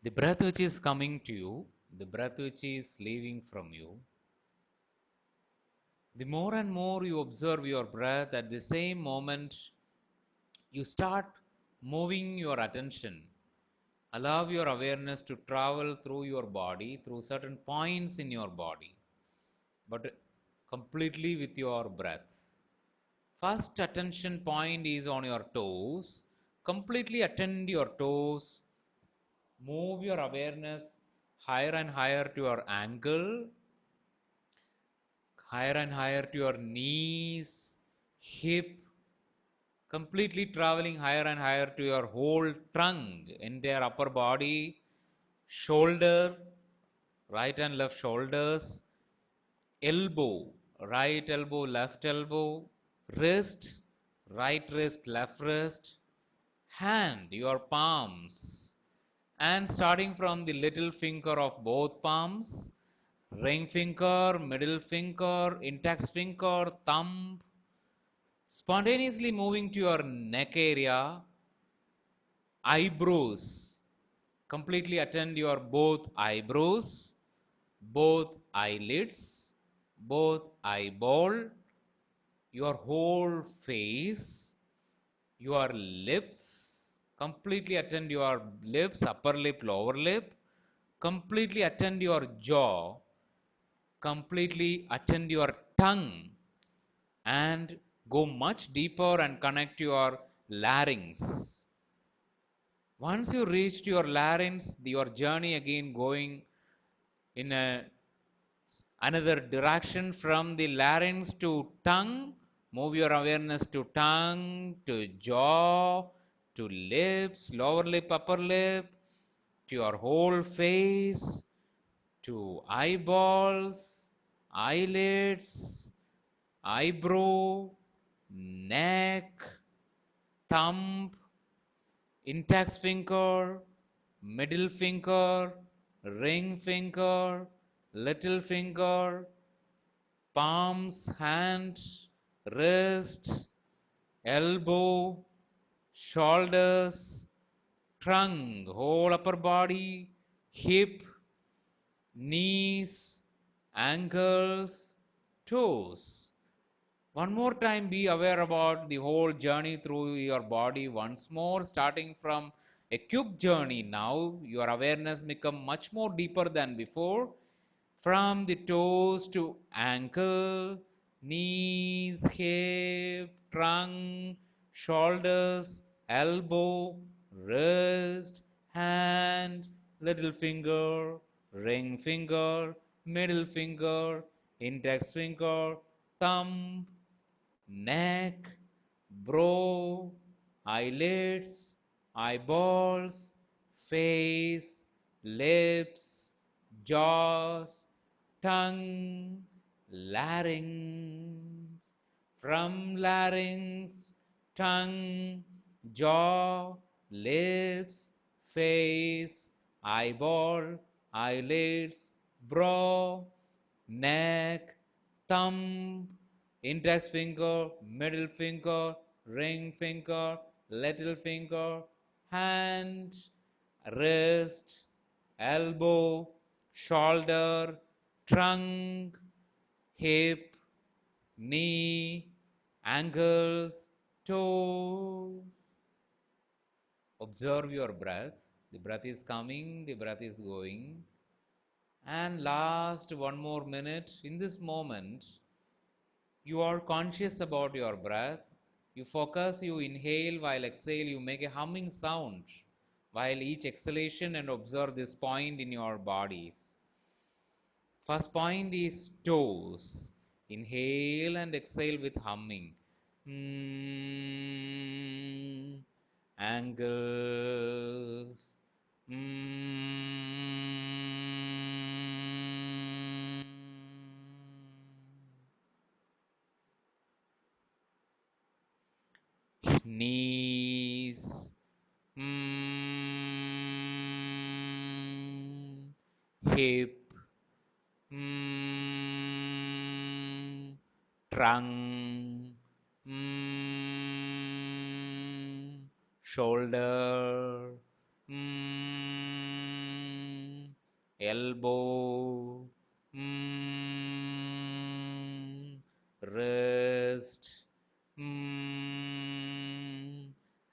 The breath which is coming to you, the breath which is leaving from you, the more and more you observe your breath, at the same moment, you start moving your attention. Allow your awareness to travel through your body, through certain points in your body, but completely with your breath. First attention point is on your toes. Completely attend your toes. Move your awareness higher and higher to your ankle, higher and higher to your knees, hip, completely traveling higher and higher to your whole trunk, entire upper body, shoulder, right and left shoulders, elbow, right elbow, left elbow, wrist, right wrist, left wrist, hand, your palms, and starting from the little finger of both palms, ring finger, middle finger, index finger, thumb, spontaneously moving to your neck area, eyebrows, completely attend your both eyebrows, both eyelids, both eyeball, your whole face, your lips, completely attend your lips, upper lip, lower lip, completely attend your jaw, completely attend your tongue, and go much deeper and connect your larynx. Once you reach your larynx, your journey again going in another direction from the larynx to tongue. Move your awareness to tongue, to jaw, to lips, lower lip, upper lip, to your whole face, to eyeballs, eyelids, eyebrow, neck, thumb, index finger, middle finger, ring finger, little finger, palms, hand, wrist, elbow, shoulders, trunk, whole upper body, hip, knees, ankles, toes. One more time, be aware about the whole journey through your body once more, starting from a cube journey. Now, your awareness become much more deeper than before. From the toes to ankle, knees, hip, trunk, shoulders, elbow, wrist, hand, little finger, ring finger, middle finger, index finger, thumb, neck, brow, eyelids, eyeballs, face, lips, jaws, tongue, larynx, from larynx, tongue, jaw, lips, face, eyeball, eyelids, brow, neck, thumb, index finger, middle finger, ring finger, little finger, hand, wrist, elbow, shoulder, trunk, hip, knee, ankles, toes. Observe your breath. The breath is coming, the breath is going. And last one more minute. In this moment, you are conscious about your breath. You focus, you inhale, while exhale, you make a humming sound while each exhalation and observe this point in your bodies. First point is toes. Inhale and exhale with humming. Mm, ankles. Mm, knees. Mm, hip. Mm, trunk, shoulder, elbow, wrist,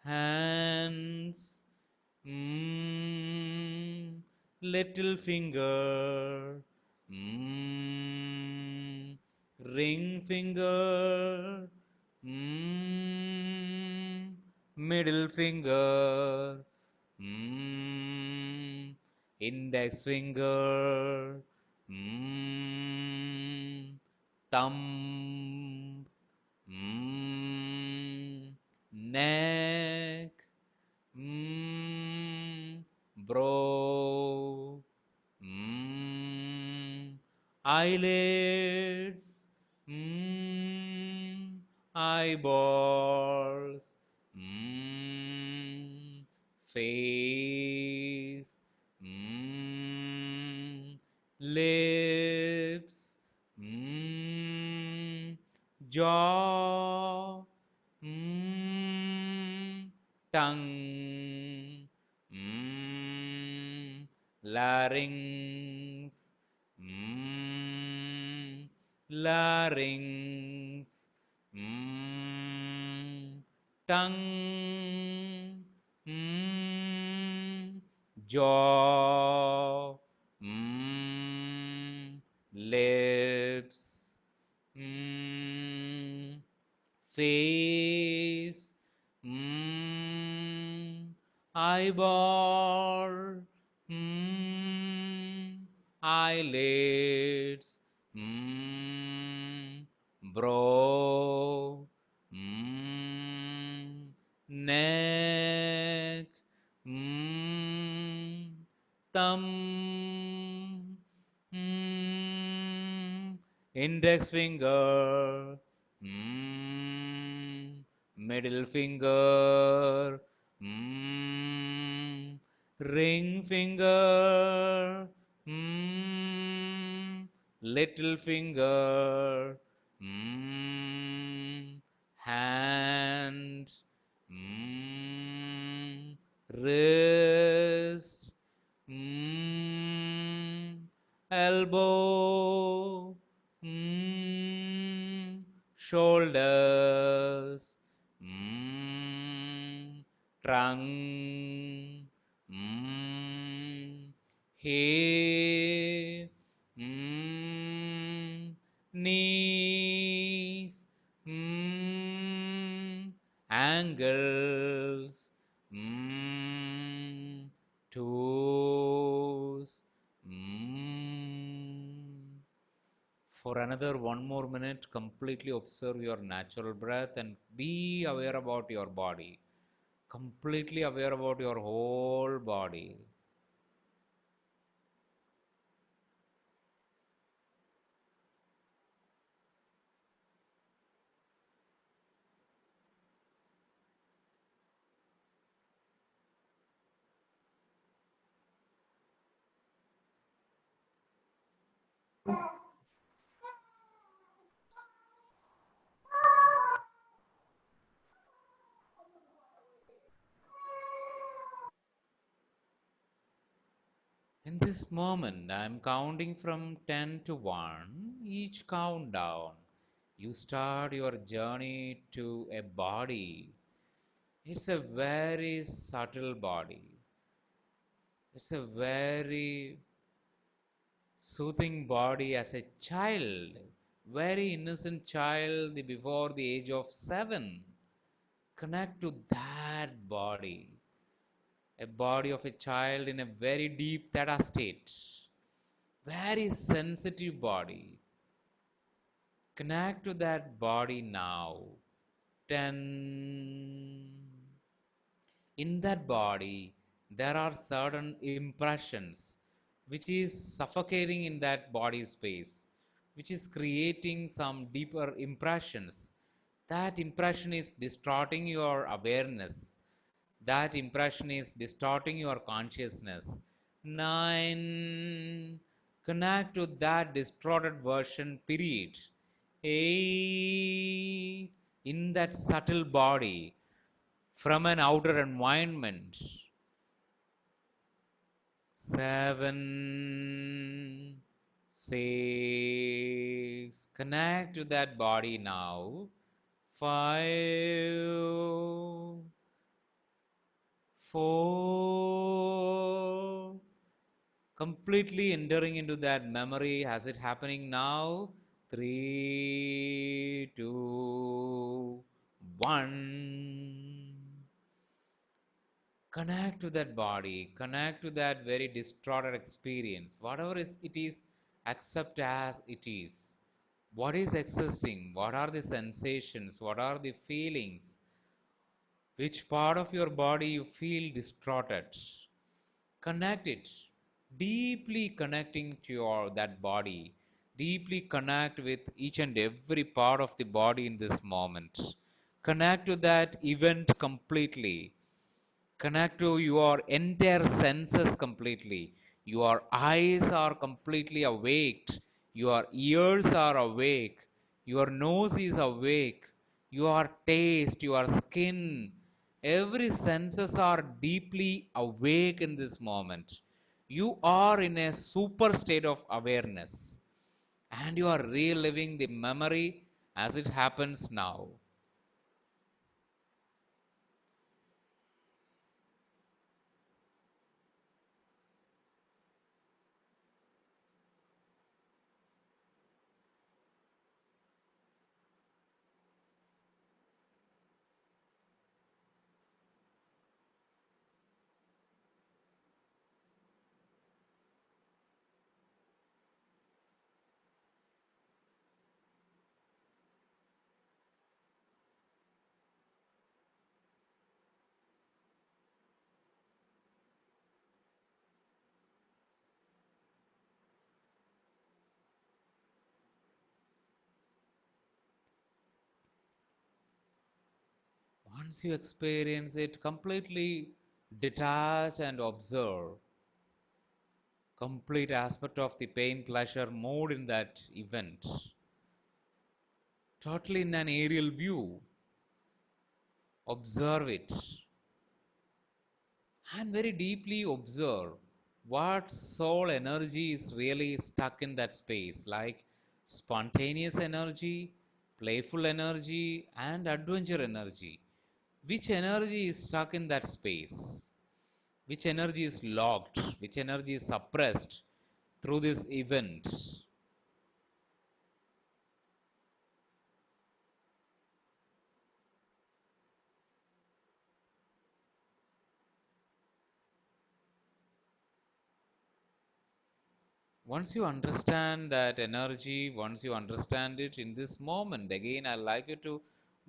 hands, little finger, ring finger, middle finger, index finger, thumb, neck, brow, eyelids, eyeballs, face, lips, jaw, tongue, larynx, larynx, tongue, jaw, lips, face, eyeball, eyelids, brow, neck, thumb, index finger, middle finger, ring finger, little finger, hand, wrist, elbow, shoulders, trunk, hip, knees, ankles, toes. Mm. For another one more minute, completely observe your natural breath and be aware about your body. Completely aware about your whole body. In this moment, I'm counting from 10 to 1. Each countdown, you start your journey to a body. It's a very subtle body. It's a very soothing body as a child, very innocent child before the age of 7. Connect to that body, a body of a child in a very deep theta state, very sensitive body. Connect to that body now. 10. In that body, there are certain impressions which is suffocating in that body space, which is creating some deeper impressions. That impression is distorting your awareness. That impression is distorting your consciousness. 9. Connect to that distorted version, period. 8. In that subtle body, from an outer environment. 7. 6. Connect to that body now. 5. 4. Completely entering into that memory as it happening now. 3, 2, 1. Connect to that body, connect to that very distorted experience. Whatever it is, accept as it is. What is existing? What are the sensations? What are the feelings? Which part of your body you feel distorted? Connect it. Deeply connecting to your that body. Deeply connect with each and every part of the body in this moment. Connect to that event completely. Connect to your entire senses completely. Your eyes are completely awake. Your ears are awake. Your nose is awake. Your taste, your skin, every senses are deeply awake in this moment. You are in a super state of awareness and you are reliving the memory as it happens now. Once you experience it, completely detach and observe complete aspect of the pain pleasure mode in that event, totally in an aerial view. Observe it and very deeply observe what soul energy is really stuck in that space, like spontaneous energy, playful energy, and adventure energy. Which energy is stuck in that space? Which energy is locked? Which energy is suppressed through this event? Once you understand that energy, once you understand it in this moment, again, I'd like you to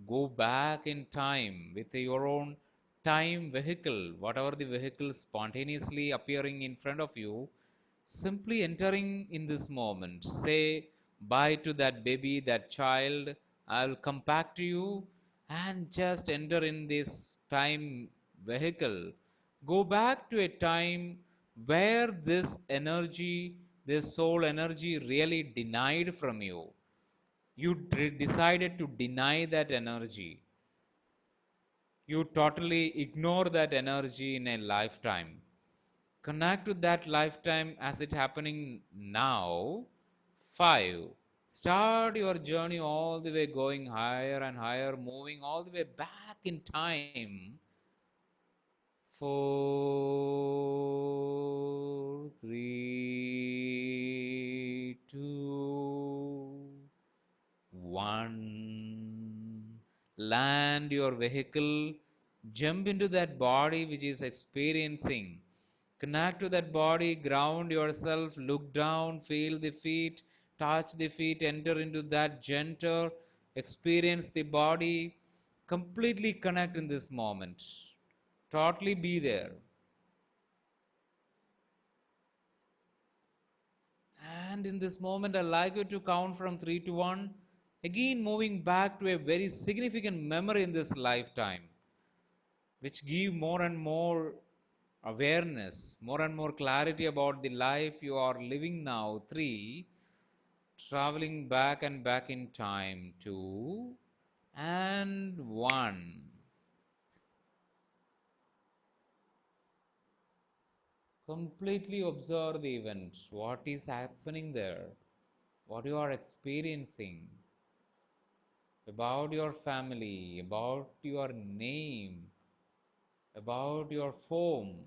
go back in time with your own time vehicle, whatever the vehicle spontaneously appearing in front of you, simply entering in this moment. Say bye to that baby, that child. I'll come back to you and just enter in this time vehicle. Go back to a time where this energy, this soul energy, really denied from you. You decided to deny that energy. You totally ignore that energy in a lifetime. Connect to that lifetime as it happening now. 5. Start your journey all the way going higher and higher, moving all the way back in time. 4, 3, 2, 1. Land your vehicle, jump into that body which is experiencing. Connect to that body, ground yourself, look down, feel the feet, touch the feet, enter into that gentle, experience the body, completely connect in this moment. Totally be there. And in this moment, I'd like you to count from 3 to 1. Again, moving back to a very significant memory in this lifetime, which give more and more awareness, more and more clarity about the life you are living now. 3, traveling back and back in time. 2 and 1. Completely observe the event, what is happening there, what you are experiencing, about your family, about your name, about your form.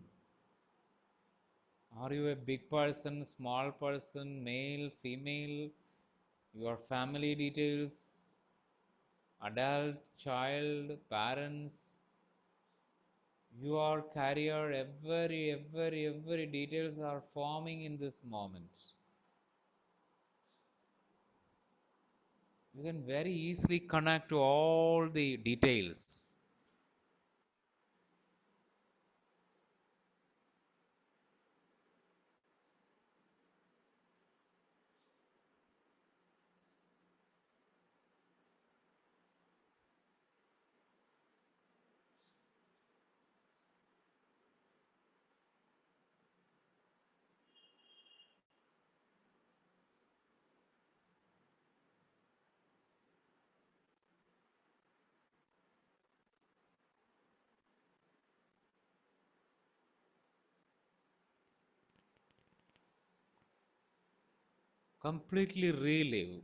Are you a big person, small person, male, female? Your family details, adult, child, parents, your career, every details are forming in this moment. You can very easily connect to all the details. Completely relive,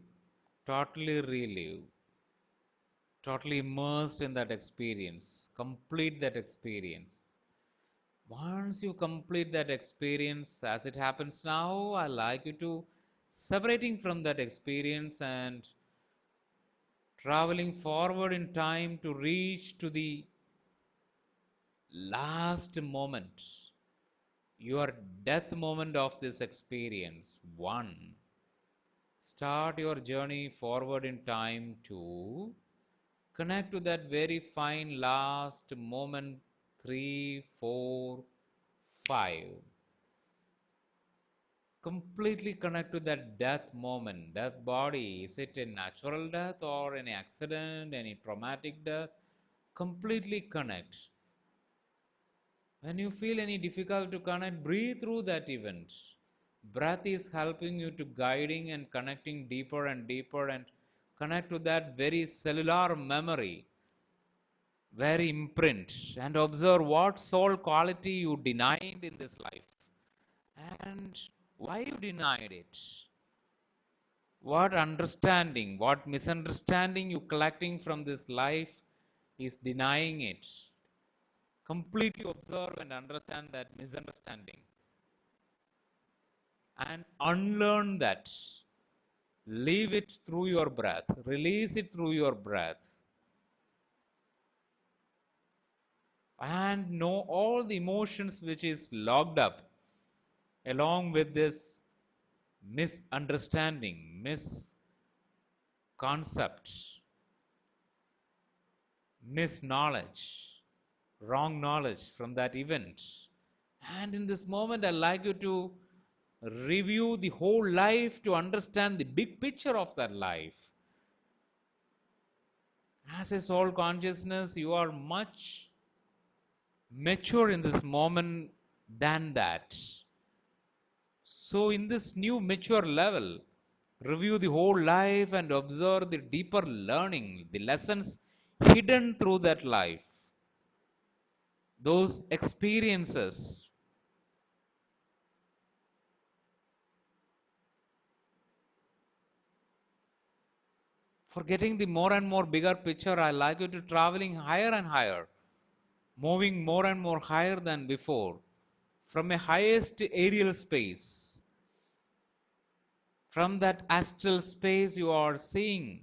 totally relive, totally immersed in that experience, complete that experience. Once you complete that experience, as it happens now, I like you to separating from that experience and traveling forward in time to reach to the last moment, your death moment of this experience. 1. Start your journey forward in time. 2. Connect to that very fine last moment. 3, 4, 5. Completely connect to that death moment, death body. Is it a natural death or an accident, any traumatic death? Completely connect. When you feel any difficult to connect, breathe through that event. Breath is helping you to guiding and connecting deeper and deeper and connect to that very cellular memory, very imprint, and observe what soul quality you denied in this life and why you denied it. What understanding, what misunderstanding you collecting from this life is denying it. Completely observe and understand that misunderstanding and unlearn that. Leave it through your breath, release it through your breath, and know all the emotions which is locked up along with this misunderstanding, misconcept, misknowledge, wrong knowledge from that event. And in this moment, I'd like you to review the whole life to understand the big picture of that life. As a soul consciousness, you are much mature in this moment than that. So, in this new mature level, review the whole life and observe the deeper learning, the lessons hidden through that life, those experiences. For getting the more and more bigger picture, I like you to traveling higher and higher, moving more and more higher than before, from a highest aerial space. From that astral space, you are seeing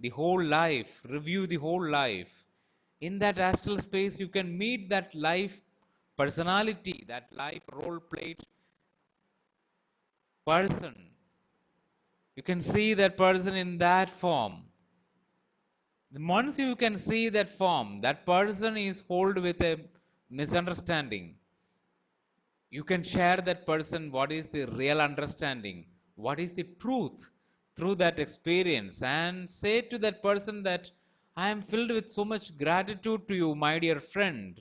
the whole life, review the whole life. In that astral space, you can meet that life personality, that life role played person. You can see that person in that form. Once you can see that form, that person is hold with a misunderstanding. You can share that person what is the real understanding, what is the truth through that experience, and say to that person that I am filled with so much gratitude to you, my dear friend.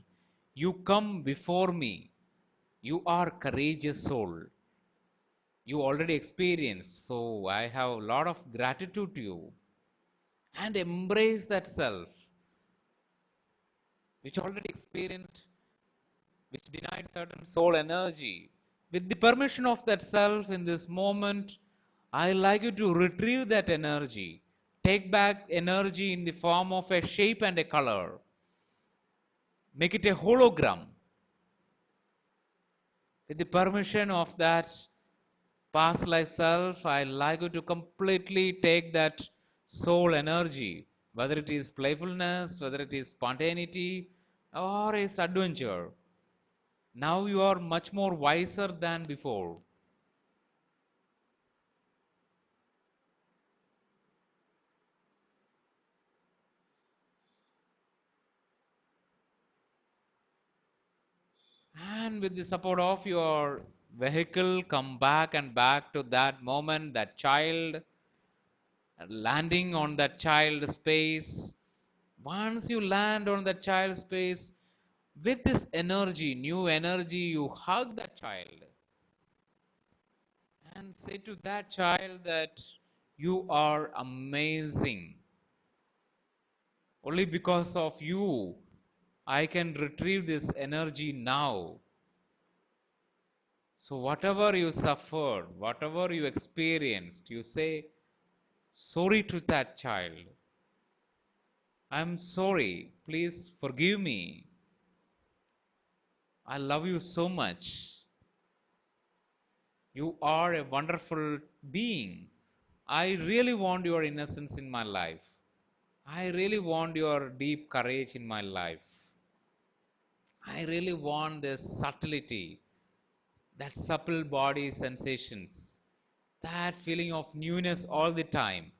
You come before me. You are courageous soul. You already experienced, so I have a lot of gratitude to you. And embrace that self, which already experienced, which denied certain soul energy. With the permission of that self in this moment, I like you to retrieve that energy. Take back energy in the form of a shape and a color. Make it a hologram. With the permission of that past life self, I like you to completely take that soul energy, whether it is playfulness, whether it is spontaneity, or is adventure. Now you are much more wiser than before. And with the support of your vehicle, come back and back to that moment, that child, landing on that child space. Once you land on that child space, with this energy, new energy, you hug that child and say to that child that you are amazing. Only because of you, I can retrieve this energy now. So, whatever you suffered, whatever you experienced, you say sorry to that child. I'm sorry. Please forgive me. I love you so much. You are a wonderful being. I really want your innocence in my life. I really want your deep courage in my life. I really want this subtlety, that supple body sensations, that feeling of newness all the time.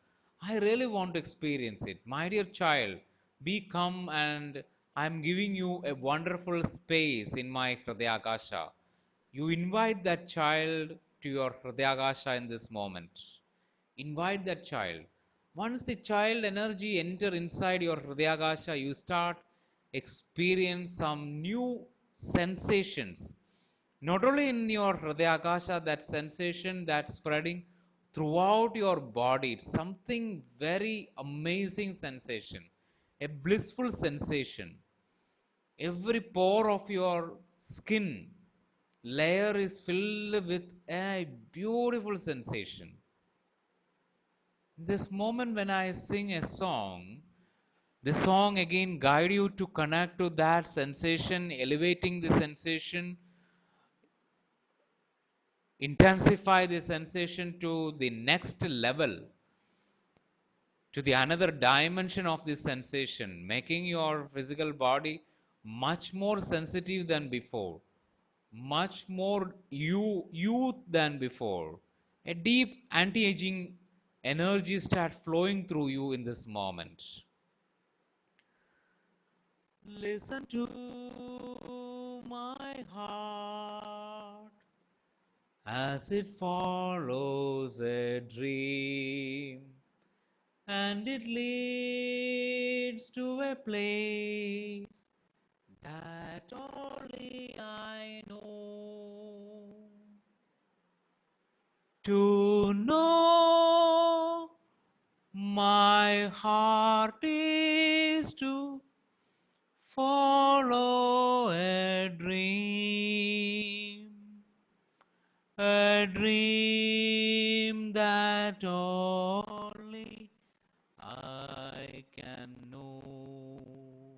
I really want to experience it. My dear child, be come and I'm giving you a wonderful space in my Hridayakasha. You invite that child to your Hridayakasha in this moment. Invite that child. Once the child energy enter inside your Hridayakasha, you start experience some new sensations. Not only in your Hridayakasha, that sensation that's spreading throughout your body, it's something very amazing sensation, a blissful sensation. Every pore of your skin layer is filled with a beautiful sensation. This moment when I sing a song, the song again guide you to connect to that sensation, elevating the sensation, intensify the sensation to the next level, to the another dimension of this sensation, making your physical body much more sensitive than before, much more youth than before. A deep anti-aging energy start flowing through you in this moment. Listen to my heart as it follows a dream, and it leads to a place that only I know. To know my heart is to follow a dream that only I can know.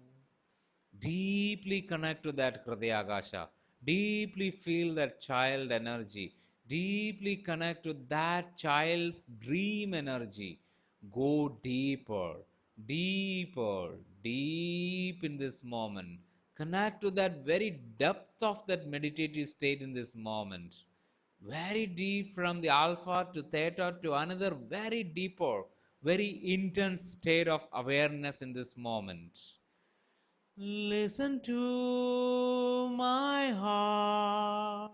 Deeply connect to that Hridayakasha. Deeply feel that child energy. Deeply connect to that child's dream energy. Go deeper, deeper, deep in this moment. Connect to that very depth of that meditative state in this moment. Very deep from the alpha to theta to another very deeper, very intense state of awareness in this moment. Listen to my heart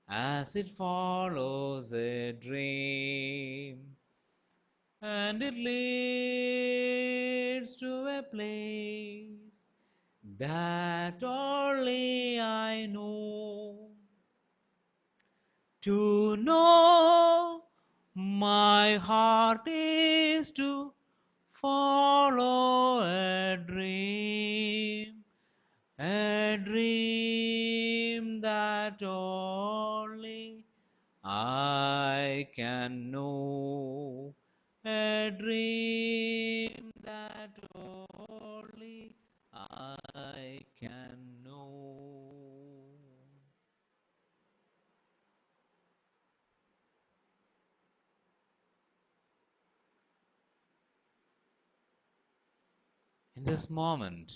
as it follows a dream, and it leads to a place that only I know. To know my heart is to follow a dream that only I can know, a dream that only I can know. In this moment,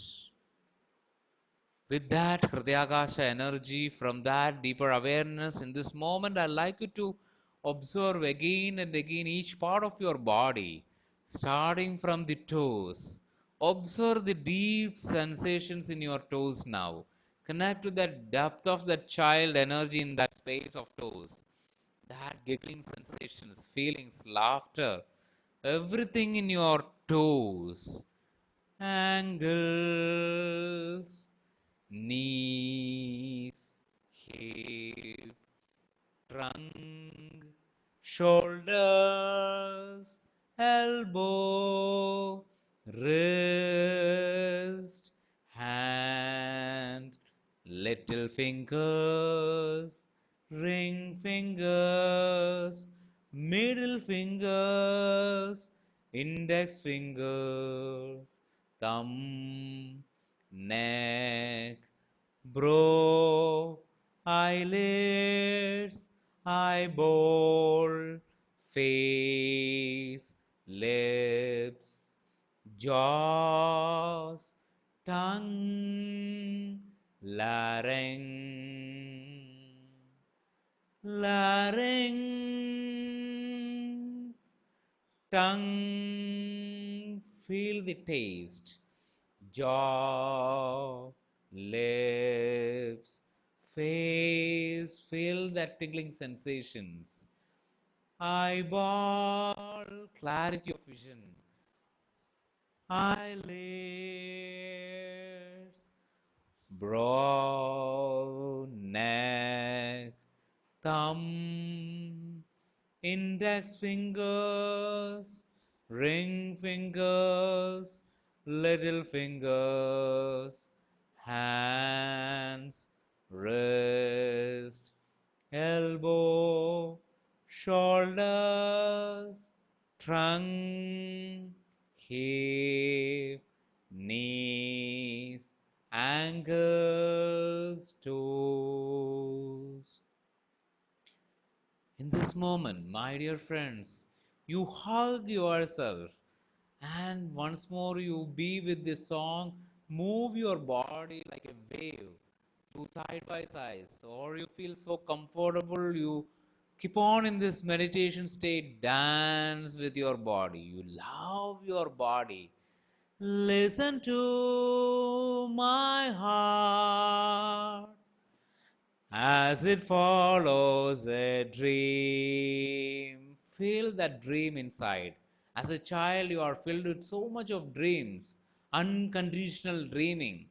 with that Hridayakasha energy, from that deeper awareness, in this moment, I'd like you to observe again and again each part of your body, starting from the toes. Observe the deep sensations in your toes now. Connect to that depth of that child energy in that space of toes. That giggling sensations, feelings, laughter, everything in your toes, ankles, knees, hip, trunk, shoulders, elbow, wrist, hand, little fingers, ring fingers, middle fingers, index fingers, thumb, neck, brow, eyelids, eyeball, face, lips, jaws, tongue, larynx, larynx, tongue, feel the taste, jaw, lips, face, feel that tingling sensations, eyeball, clarity of vision, eyelids, brow, neck, thumb, index fingers, ring fingers, little fingers, hands, wrist, elbow, shoulders, trunk, hip, knees, ankles, toes. In this moment, my dear friends, you hug yourself and once more you be with this song, move your body like a wave through side by sides, or you feel so comfortable you Keep on in this meditation state, dance with your body. You love your body. Listen to my heart as it follows a dream. Feel that dream inside. As a child, you are filled with so much of dreams, unconditional dreaming,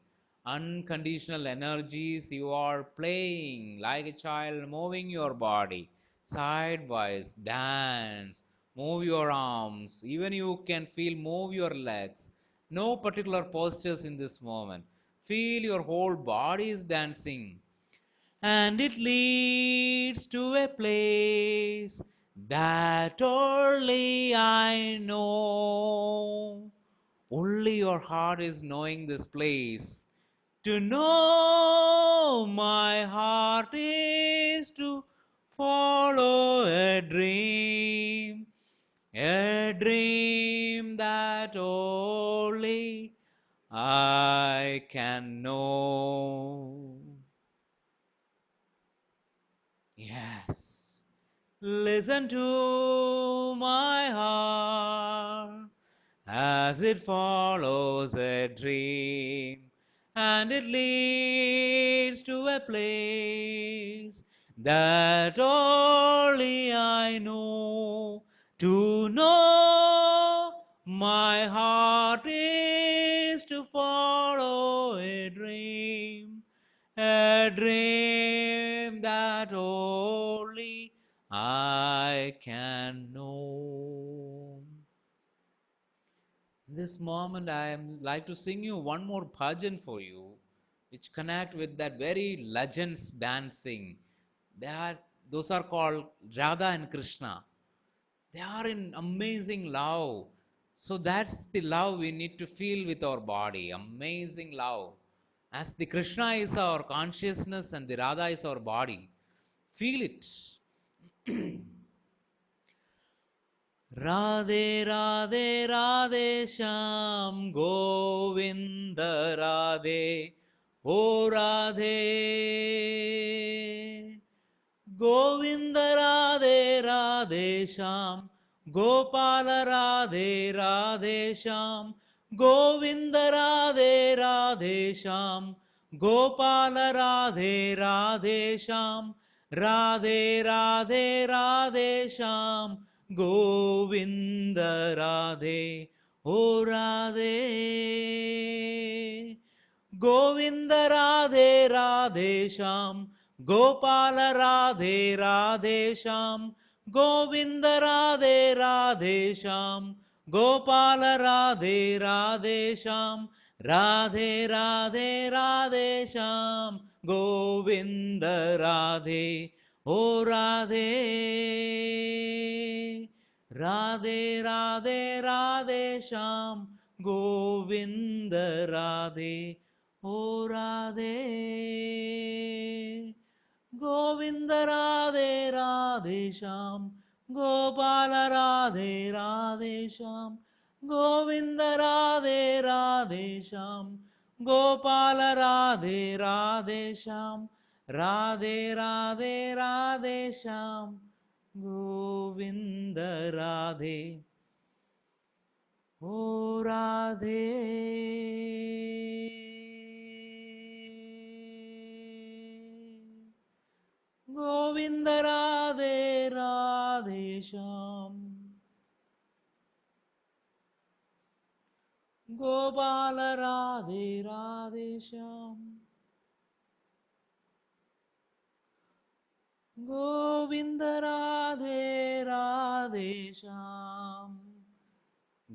unconditional energies. You are playing like a child, moving your body sidewise, dance, move your arms. Even you can feel move your legs. No particular postures in this moment. Feel your whole body is dancing, and it leads to a place that only I know. Only your heart is knowing this place. To know my heart is to follow a dream that only I can know. Yes. Listen to my heart as it follows a dream, and it leads to a place that only I know. To know my heart is to follow a dream that only I can know. In this moment, I am like to sing you one more bhajan for you, which connect with that very legends dancing. They are those are called Radha and Krishna. They are in amazing love. So that's the love we need to feel with our body. Amazing love. As the Krishna is our consciousness and the Radha is our body. Feel it. Radhe Radhe Radhe Shyam Govinda Radhe O Radhe Govinda Radhe Radhe Shyam Gopala Radhe Radhe Shyam Govinda Radhe Radhe Shyam Gopala Radhe Radhe Shyam Radhe Radhe Radhe Shyam Govinda Radhe O Radhe Govinda Radhe Radhe Shyam Gopala Radhe Radhe Shyam Govinda Radhe Radhe Shyam Gopala Radhe Radhe Shyam Radhe Radhe Radhe Shyam Govinda Radhe O Radhe Radhe Radhe Radhe Shyam Govinda Radhe O Radhe Govinda Radhe Radhe Shyam Gopala Radhe Radhe Shyam Govinda Radhe Radhe Shyam Gopala Radhe Radhe Shyam Radhe Radhe Radhe Shyam Govinda Radhe O Radhe Govinda Radhe Radhe Shyam Gopala Radhe Radhe Shyam Govinda Radhe Radhe Shyam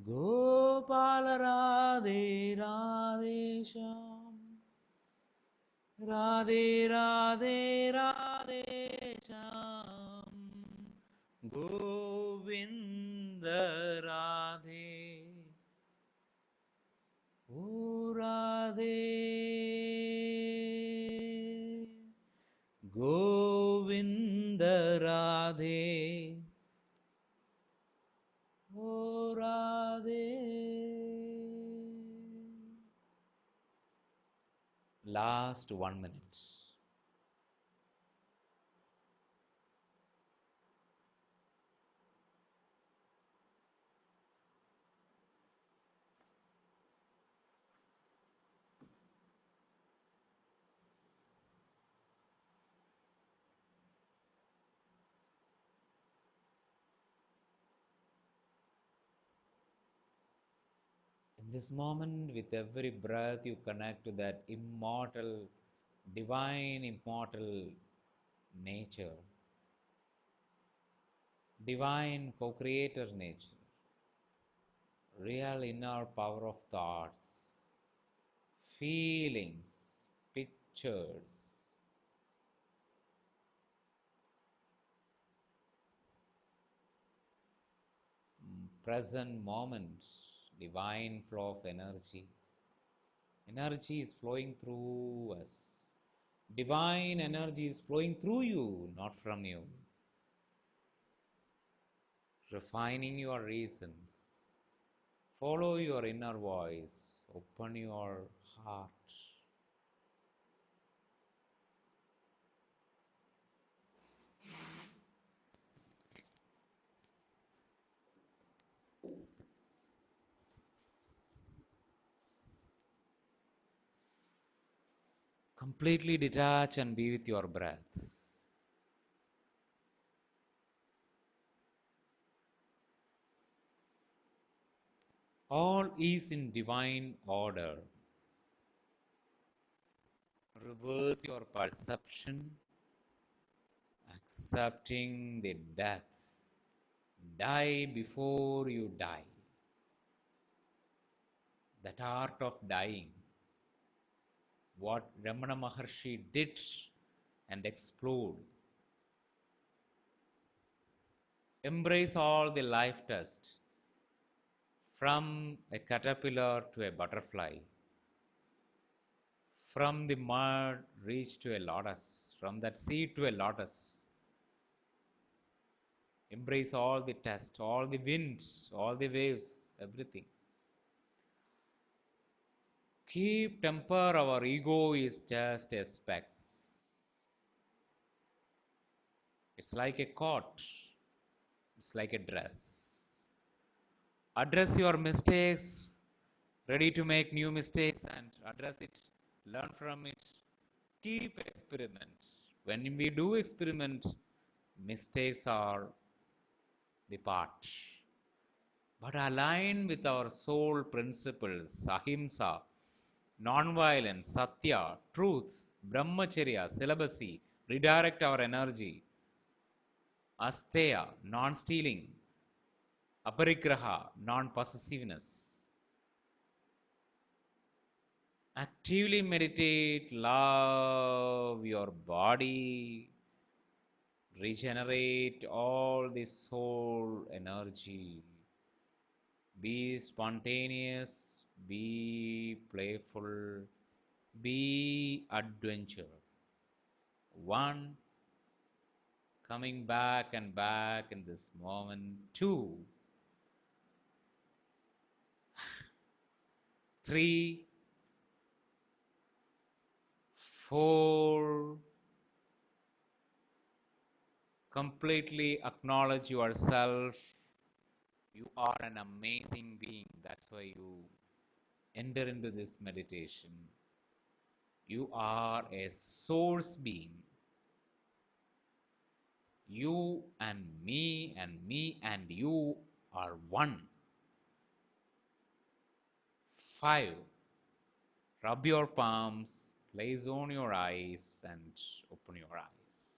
Gopala Radhe Radhe Shyam Radhe Radhe Radhe Shyam Govinda Radhe O Radhe Govinda Radhe O Radhe. Last 1 minute. In this moment, with every breath, you connect to that immortal, divine, immortal nature, divine co creator nature, real inner power of thoughts, feelings, pictures, present moment, divine flow of energy. Energy is flowing through us. Divine energy is flowing through you, not from you. Refining your reasons. Follow your inner voice. Open your heart. Completely detach and be with your breaths. All is in divine order. Reverse your perception, accepting the death. Die before you die. That art of dying, what Ramana Maharshi did and explored. Embrace all the life test, from a caterpillar to a butterfly, from the mud reach to a lotus, from that seed to a lotus. Embrace all the tests, all the winds, all the waves, everything. Keep temper, our ego is just a specs. It's like a coat, it's like a dress. Address your mistakes, ready to make new mistakes and address it, learn from it. Keep experiment. When we do experiment, mistakes are the part. But align with our soul principles, ahimsa, non-violence, satya, truth, brahmacharya, celibacy, redirect our energy, asteya, non-stealing, aparigraha, non-possessiveness. Actively meditate, love your body, regenerate all the soul energy. Be spontaneous, be playful, be adventure. One, coming back and back in this moment. Two, three, four, completely acknowledge yourself. You are an amazing being. That's why you enter into this meditation. You are a source being. You and me and you are one. 5. Rub your palms, place on your eyes and open your eyes.